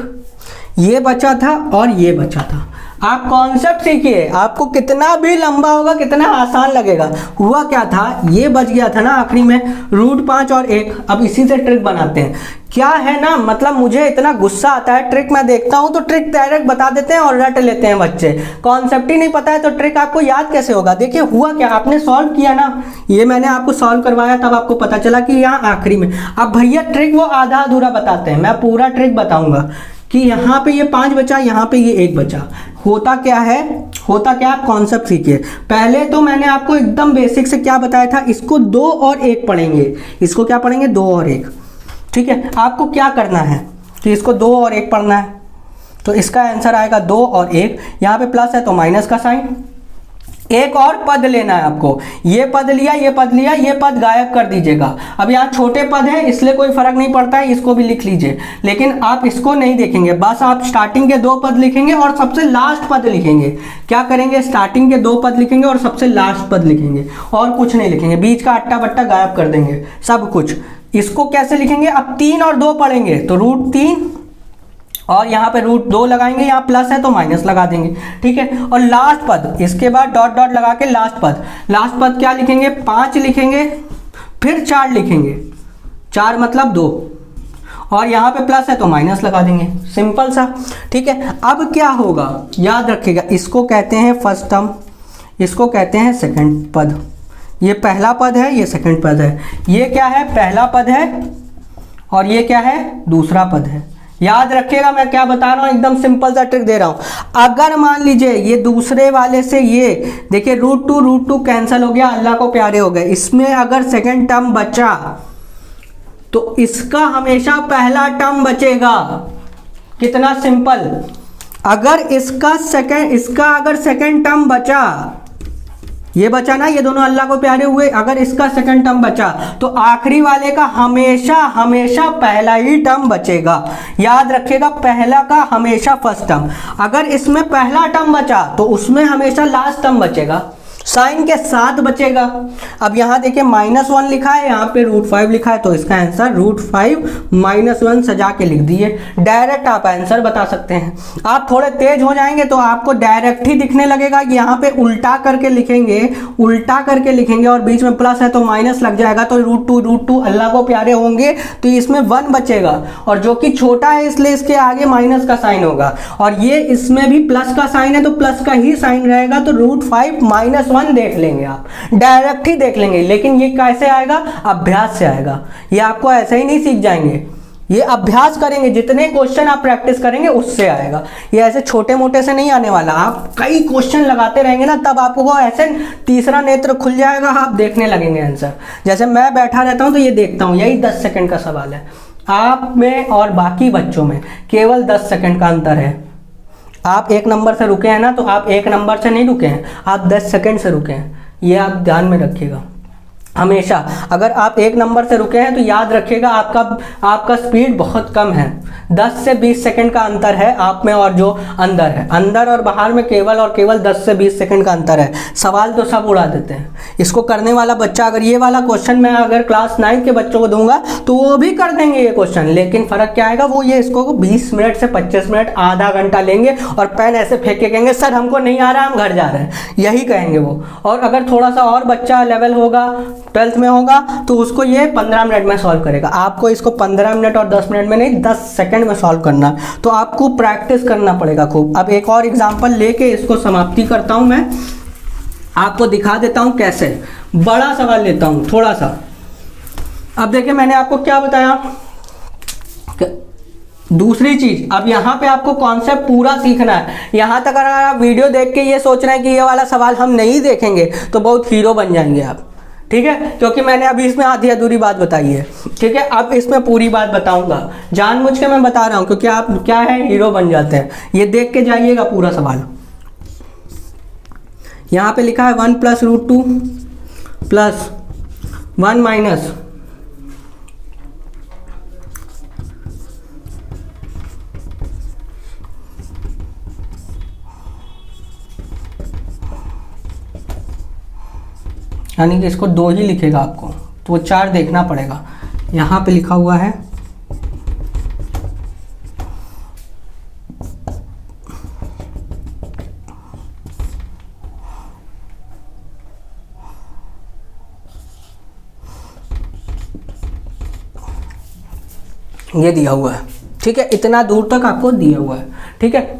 ये बचा था और ये बचा था। आप कॉन्सेप्ट सीखिए, आपको कितना भी लंबा होगा, कितना आसान लगेगा। हुआ क्या था, ये बच गया था ना आखिरी में, √5 और 1। अब इसी से ट्रिक बनाते हैं। क्या है ना, मतलब मुझे इतना गुस्सा आता है, ट्रिक मैं देखता हूं तो ट्रिक डायरेक्ट बता देते हैं और रट लेते हैं बच्चे। कॉन्सेप्ट ही नहीं पता है तो ट्रिक आपको याद कैसे होगा। देखिए हुआ क्या, आपने सॉल्व किया ना, ये मैंने आपको सॉल्व करवाया, तब आपको पता चला कि यहाँ आखिरी में। अब भैया ट्रिक वो आधा अधूरा बताते हैं, मैं पूरा ट्रिक बताऊंगा कि यहाँ पे ये 5 बचा, यहाँ पे ये 1 बचा। होता क्या है, होता क्या, आप कॉन्सेप्ट सीखिए। पहले तो मैंने आपको एकदम बेसिक से क्या बताया था, इसको 2 और 1 पढ़ेंगे, इसको क्या पढ़ेंगे, 2 और 1। ठीक है, आपको क्या करना है कि इसको 2 और 1 पढ़ना है, तो इसका आंसर आएगा 2 और 1। यहाँ पे प्लस है तो माइनस का साइन, एक और पद लेना है आपको, ये पद लिया, ये पद लिया, ये पद गायब कर दीजिएगा। अब यहाँ छोटे पद हैं इसलिए कोई फर्क नहीं पड़ता है, इसको भी लिख लीजिए, लेकिन आप इसको नहीं देखेंगे, बस आप स्टार्टिंग के 2 पद लिखेंगे और सबसे लास्ट पद लिखेंगे। क्या करेंगे, स्टार्टिंग के 2 पद लिखेंगे और सबसे लास्ट पद लिखेंगे, और कुछ नहीं लिखेंगे, बीच का अट्टा बट्टा गायब कर देंगे सब कुछ। इसको कैसे लिखेंगे, अब 3 और 2 पढ़ेंगे तो √3 और यहाँ पे √2 लगाएंगे, यहाँ प्लस है तो माइनस लगा देंगे। ठीक है, और लास्ट पद, इसके बाद डॉट डॉट लगा के लास्ट पद क्या लिखेंगे, 5 लिखेंगे, फिर 4 लिखेंगे, 4 मतलब 2, और यहाँ पे प्लस है तो माइनस लगा देंगे, सिंपल सा। ठीक है, अब क्या होगा, याद रखिएगा, इसको कहते हैं फर्स्ट टर्म, इसको कहते हैं सेकंड पद। ये पहला पद है, ये सेकंड पद है, ये क्या है, पहला पद है और ये क्या है, दूसरा पद है। याद रखिएगा मैं क्या बता रहा हूँ, एकदम सिंपल सा ट्रिक दे रहा हूँ। अगर मान लीजिए ये दूसरे वाले से ये देखिए √2 कैंसिल हो गया, अल्लाह को प्यारे हो गए, इसमें अगर सेकंड टर्म बचा तो इसका हमेशा पहला टर्म बचेगा। कितना सिंपल, अगर इसका अगर सेकंड टर्म बचा, ये बचा ना, ये दोनों अल्लाह को प्यारे हुए, अगर इसका सेकंड टर्म बचा तो आखिरी वाले का हमेशा पहला ही टर्म बचेगा। याद रखिएगा, पहला का हमेशा फर्स्ट टर्म, अगर इसमें पहला टर्म बचा तो उसमें हमेशा लास्ट टर्म बचेगा, साइन के साथ बचेगा। अब यहाँ देखिए -1 लिखा है, यहाँ पे √5 लिखा है, तो इसका आंसर √5 - 1 सजा के लिख दिए। डायरेक्ट आप आंसर बता सकते हैं। आप थोड़े तेज हो जाएंगे तो आपको डायरेक्ट ही दिखने लगेगा, यहाँ पे उल्टा करके लिखेंगे और बीच में प्लस है तो माइनस लग जाएगा, तो √2 अल्लाह को प्यारे होंगे तो इसमें 1 बचेगा, और जो कि छोटा है इसलिए इसके आगे माइनस का साइन होगा, और ये इसमें भी प्लस का साइन है तो प्लस का ही साइन रहेगा, तो √5 - 1 देख लेंगे, आप डायरेक्ट ही देख लेंगे। लेकिन ये कैसे आएगा, अभ्यास से आएगा, ये आपको ऐसे ही नहीं सीख जाएंगे, ये अभ्यास करेंगे, जितने क्वेश्चन आप प्रैक्टिस करेंगे उससे आएगा, ये ऐसे छोटे मोटे से नहीं आने वाला। आप कई क्वेश्चन लगाते रहेंगे ना, तब आपको ऐसे तीसरा नेत्र खुल जाएगा, आप देखने लगेंगे आंसर। जैसे मैं बैठा रहता हूं तो ये देखता हूं, यही 10 सेकंड का सवाल है, आप में और बाकी बच्चों में केवल 10 सेकंड का अंतर है। आप 1 नंबर से रुके हैं ना, तो आप 1 नंबर से नहीं रुके हैं, आप 10 सेकंड से रुके हैं, ये आप ध्यान में रखिएगा हमेशा। अगर आप 1 नंबर से रुके हैं तो याद रखिएगा आपका स्पीड बहुत कम है, 10 से 20 सेकंड का अंतर है आप में और जो अंदर है, अंदर और बाहर में केवल और केवल 10 से 20 सेकंड का अंतर है। सवाल तो सब उड़ा देते हैं। इसको करने वाला बच्चा, अगर ये वाला क्वेश्चन मैं अगर क्लास 9 के बच्चों को दूंगा तो वो भी कर देंगे ये क्वेश्चन, लेकिन फ़र्क क्या आएगा, वो ये इसको 20 मिनट से 25 मिनट आधा घंटा लेंगे और पेन ऐसे फेंक के कहेंगे सर हमको नहीं आ रहा, हम घर जा रहे हैं, यही कहेंगे वो। और अगर थोड़ा सा और बच्चा लेवल होगा, 12th में होगा, तो उसको ये 15 मिनट में सॉल्व करेगा। आपको इसको 15 मिनट और 10 मिनट में नहीं, 10 सेकंड में सॉल्व करना, तो आपको प्रैक्टिस करना पड़ेगा खूब। अब एक और एग्जांपल लेके इसको समाप्ति करता हूं, मैं आपको दिखा देता हूं कैसे। बड़ा सवाल लेता हूं थोड़ा सा। अब देखिए मैंने आपको क्या बताया, दूसरी चीज, अब यहाँ पे आपको कॉन्सेप्ट पूरा सीखना है। यहाँ तक अगर आप वीडियो देख के ये सोच रहे हैं कि ये वाला सवाल हम नहीं देखेंगे तो बहुत हीरो बन जाएंगे आप, ठीक है, क्योंकि मैंने अभी इसमें आधी अधूरी बात बताई है, ठीक है। अब इसमें पूरी बात बताऊंगा, जानबूझ के मैं बता रहा हूं क्योंकि आप क्या है, हीरो बन जाते हैं। ये देख के जाइएगा पूरा सवाल। यहां पे लिखा है 1 + √2 प्लस 1 माइनस यानी कि इसको 2 ही लिखेगा आपको, तो वो 4 देखना पड़ेगा। यहाँ पे लिखा हुआ है ये दिया हुआ है, ठीक है, इतना दूर तक आपको दिया हुआ है, ठीक है,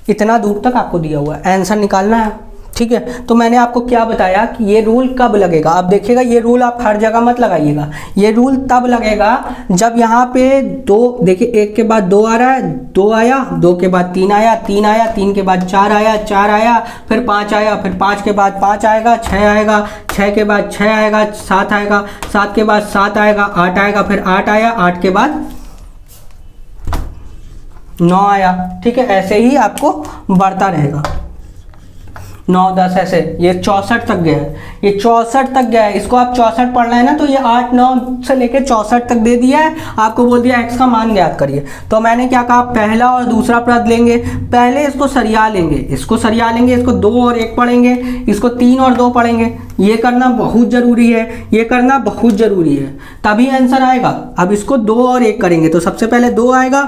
इतना दूर तक आपको दिया हुआ है, आंसर निकालना है, ठीक है। तो मैंने आपको क्या बताया कि ये रूल कब लगेगा। आप देखिएगा ये रूल आप हर जगह मत लगाइएगा, ये रूल तब लगेगा जब यहाँ पे 2, देखिए 1 के बाद 2 आ रहा है, 2 आया, 2 के बाद 3 आया, 3 आया, 3 के बाद 4 आया, 4 आया, फिर 5 आया, फिर 5 के बाद 5 आएगा, 6 आएगा, 6 के बाद 6 आएगा, 7 आएगा, 7 के बाद 7 आएगा, 8 आएगा, फिर 8 आया, 8 के बाद 9 आया, ठीक है। ऐसे ही आपको बढ़ता रहेगा, 9, 10 ऐसे, ये 64 तक गया है, ये 64 तक गया है। इसको आप 64 पढ़ना है ना, तो ये 8, 9 से लेके 64 तक दे दिया है, आपको बोल दिया x का मान ज्ञात करिए। तो मैंने क्या कहा, पहला और दूसरा पद लेंगे, पहले इसको सरिया लेंगे, इसको सरिया लेंगे, इसको 2 और 1 पढ़ेंगे, इसको 3 और 2 पढ़ेंगे। ये करना बहुत ज़रूरी है, ये करना बहुत ज़रूरी है, तभी आंसर आएगा। अब इसको 2 और 1 करेंगे, तो सबसे पहले 2 आएगा,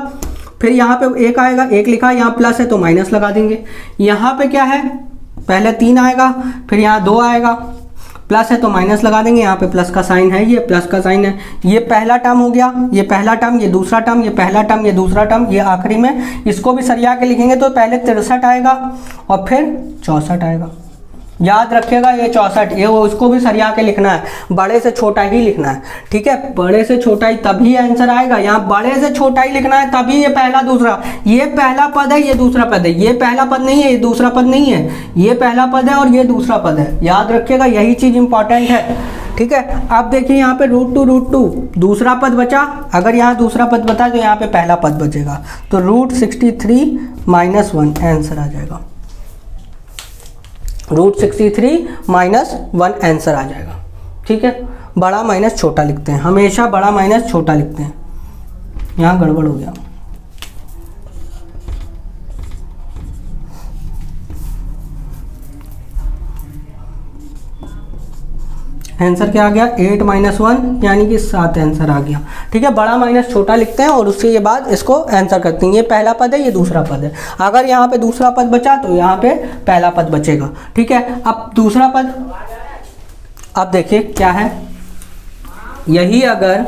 फिर यहाँ पे 1 आएगा, 1 लिखा, यहाँ प्लस है तो माइनस लगा देंगे। यहाँ पे क्या है, पहले 3 आएगा, फिर यहाँ 2 आएगा, प्लस है तो माइनस लगा देंगे, यहाँ पे प्लस का साइन है, ये प्लस का साइन है। ये पहला टर्म हो गया, ये पहला टर्म, ये दूसरा टर्म, ये पहला टर्म, ये दूसरा टर्म, ये आखिरी में इसको भी सरिया के लिखेंगे तो पहले 63 आएगा और फिर 64 आएगा। याद रखिएगा ये 64, ये उसको भी सरिया के लिखना है, बड़े से छोटा ही लिखना है, ठीक है, बड़े से छोटा ही तभी आंसर आएगा। यहाँ बड़े से छोटा ही लिखना है, तभी ये पहला दूसरा, ये पहला पद है, ये दूसरा पद है, ये पहला पद नहीं है, ये दूसरा पद नहीं है, ये पहला पद है और ये दूसरा पद है। याद रखिएगा यही चीज़ इंपॉर्टेंट है, ठीक है। अब देखिए यहाँ पे √2 दूसरा पद बचा, अगर यहाँ दूसरा पद बता तो यहाँ पे पहला पद बचेगा, तो √63 - 1 आंसर आ जाएगा, √63 - 1 आंसर आ जाएगा, ठीक है। बड़ा माइनस छोटा लिखते हैं, हमेशा बड़ा माइनस छोटा लिखते हैं, यहाँ गड़बड़ हो गया। आंसर क्या आ गया, 8 - 1 यानी कि 7 आंसर आ गया, ठीक है। बड़ा माइनस छोटा लिखते हैं और उसके ये बाद इसको आंसर करते हैं। ये पहला पद है, ये दूसरा पद है, अगर यहाँ पे दूसरा पद बचा तो यहाँ पे पहला पद बचेगा, ठीक है। अब दूसरा पद, अब देखिए क्या है, यही अगर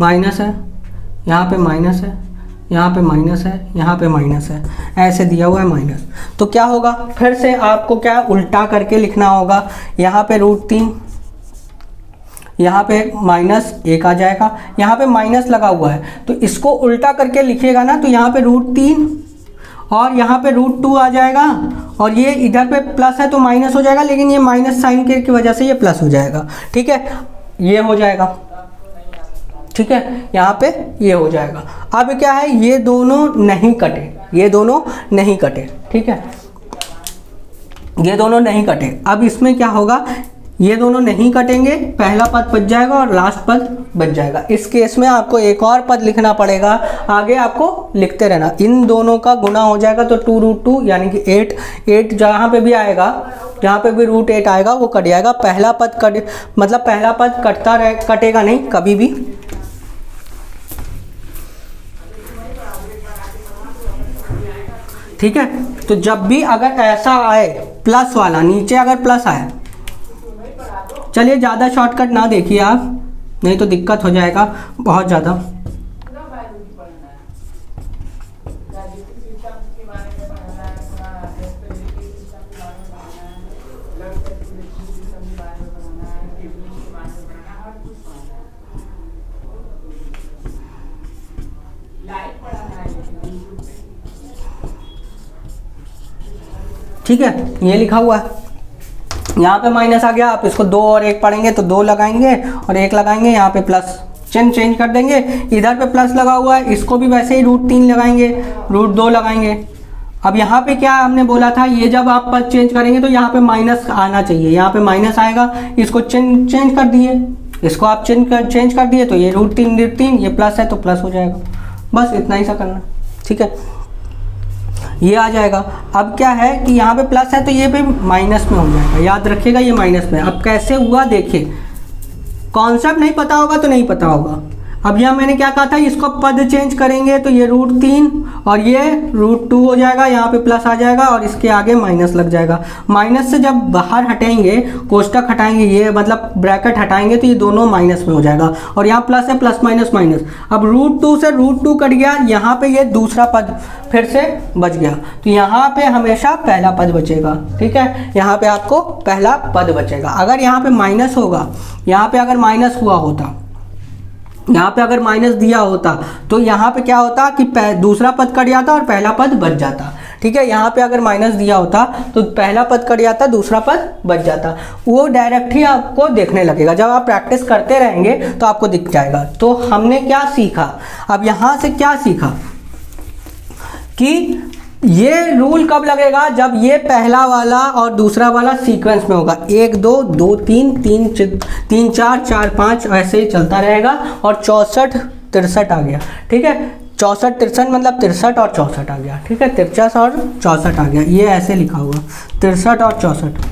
माइनस है, यहाँ पे माइनस है, यहाँ पे माइनस है, यहाँ पे माइनस है, ऐसे दिया हुआ है माइनस, तो क्या होगा, फिर से आपको क्या उल्टा करके लिखना होगा। यहाँ पे √3, यहाँ पे -1 आ जाएगा, यहाँ पे माइनस लगा हुआ है, तो इसको उल्टा करके लिखिएगा ना, तो यहाँ पे √3 और यहाँ पे √2 आ जाएगा, और ये इधर पे प्लस है तो माइनस हो जाएगा, लेकिन ये माइनस साइन की वजह से ये प्लस हो जाएगा, ठीक है, ये हो जाएगा, ठीक है, यहाँ पे ये हो जाएगा। अब क्या है, ये दोनों नहीं कटे, ये दोनों नहीं कटे, ठीक है, ये दोनों नहीं कटे। अब इसमें क्या होगा, ये दोनों नहीं कटेंगे, पहला पद बच जाएगा और लास्ट पद बच जाएगा। इस केस में आपको एक और पद लिखना पड़ेगा, आगे आपको लिखते रहना। इन दोनों का गुना हो जाएगा तो 2√2 यानी कि 8 जहाँ पे भी आएगा, जहाँ पे भी √8 आएगा वो कट जाएगा। पहला पद कट, मतलब पहला पद कटेगा नहीं कभी भी। ठीक है, तो जब भी अगर ऐसा आए प्लस वाला, नीचे अगर प्लस आए, चलिए ज़्यादा शॉर्टकट ना देखिए आप, नहीं तो दिक्कत हो जाएगा बहुत ज़्यादा। ठीक है, ये लिखा हुआ है, यहाँ पे माइनस आ गया, आप इसको 2 और 1 पढ़ेंगे तो 2 लगाएंगे और 1 लगाएंगे, यहाँ पे प्लस चेंज कर देंगे। इधर पे प्लस लगा हुआ है, इसको भी वैसे ही √3 लगाएंगे, √2 लगाएंगे। अब यहाँ पे क्या हमने बोला था, ये जब आप पद चेंज करेंगे तो यहाँ पे माइनस आना चाहिए, यहाँ पे माइनस आएगा, इसको चेंज कर दिए, इसको आप चेंज कर दिए तो ये √3, ये प्लस है तो प्लस हो जाएगा। बस इतना ही सा करना, ठीक है, ये आ जाएगा। अब क्या है कि यहाँ पे प्लस है तो ये पे माइनस में हो जाएगा, याद रखिएगा ये माइनस में। अब कैसे हुआ देखिए, कॉन्सेप्ट नहीं पता होगा तो नहीं पता होगा। अब यहाँ मैंने क्या कहा था, इसको पद चेंज करेंगे तो ये √3 और ये √2 हो जाएगा, यहाँ पे प्लस आ जाएगा और इसके आगे माइनस लग जाएगा। माइनस से जब बाहर हटेंगे, कोष्टक हटाएंगे, ये मतलब ब्रैकेट हटाएंगे तो ये दोनों माइनस में हो जाएगा और यहाँ प्लस है, प्लस माइनस माइनस। अब √2 से √2 कट गया, यहाँ पे ये दूसरा पद फिर से बच गया, तो यहाँ पे हमेशा पहला पद बचेगा। ठीक है, यहाँ पे आपको पहला पद बचेगा। अगर यहाँ पे माइनस होगा, यहाँ पे अगर माइनस हुआ होता, यहाँ पे अगर माइनस दिया होता तो यहाँ पे क्या होता कि दूसरा पद कट जाता और पहला पद बच जाता। ठीक है, यहाँ पे अगर माइनस दिया होता तो पहला पद कट जाता, दूसरा पद बच जाता। वो डायरेक्ट ही आपको देखने लगेगा, जब आप प्रैक्टिस करते रहेंगे तो आपको दिख जाएगा। तो हमने क्या सीखा, अब यहाँ से क्या सीखा कि ये रूल कब लगेगा, जब ये पहला वाला और दूसरा वाला सीक्वेंस में होगा। 1 2 2 3 3 3 4 4 5 ऐसे ही चलता रहेगा और 64 63 आ गया। ठीक है, 64 63 मतलब 63 और 64 आ गया। ठीक है, 63 और 64 आ गया, ये ऐसे लिखा हुआ 63 और 64।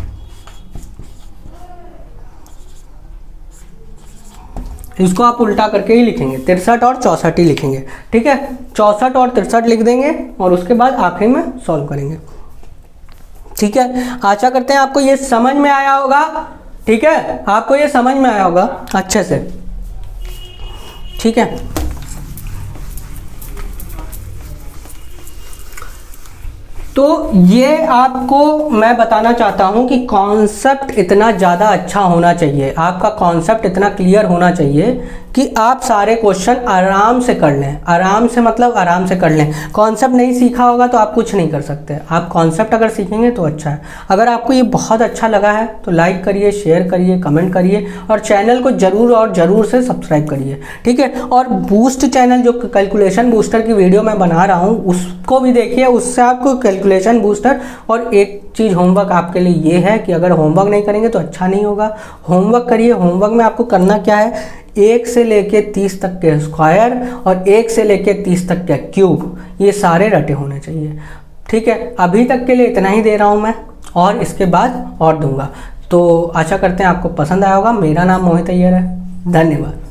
इसको आप उल्टा करके ही लिखेंगे, 63 और 64 ही लिखेंगे। ठीक है, 64 और 63 लिख देंगे और उसके बाद आखिरी में सॉल्व करेंगे। ठीक है, आशा करते हैं आपको ये समझ में आया होगा। ठीक है, आपको ये समझ में आया होगा अच्छे से। ठीक है, तो ये आपको मैं बताना चाहता हूँ कि कॉन्सेप्ट इतना ज़्यादा अच्छा होना चाहिए, आपका कॉन्सेप्ट इतना क्लियर होना चाहिए कि आप सारे क्वेश्चन आराम से कर लें। आराम से मतलब आराम से कर लें। कॉन्सेप्ट नहीं सीखा होगा तो आप कुछ नहीं कर सकते। आप कॉन्सेप्ट अगर सीखेंगे तो अच्छा है। अगर आपको ये बहुत अच्छा लगा है तो लाइक करिए, शेयर करिए, कमेंट करिए और चैनल को ज़रूर और ज़रूर से सब्सक्राइब करिए। ठीक है, और बूस्ट चैनल जो कैलकुलेशन बूस्टर की वीडियो मैं बना रहा हूँ उसको भी देखिए, उससे आपको कैलकुलेशन बूस्टर। और एक चीज़ होमवर्क आपके लिए ये है कि अगर होमवर्क नहीं करेंगे तो अच्छा नहीं होगा। होमवर्क करिए। होमवर्क में आपको करना क्या है, 1 से लेके 30 तक के स्क्वायर और 1 से लेके 30 तक के क्यूब, ये सारे रटे होने चाहिए। ठीक है, अभी तक के लिए इतना ही दे रहा हूँ मैं, और इसके बाद और दूंगा। तो आशा करते हैं आपको पसंद आया होगा। मेरा नाम मोहित अय्यर है। धन्यवाद।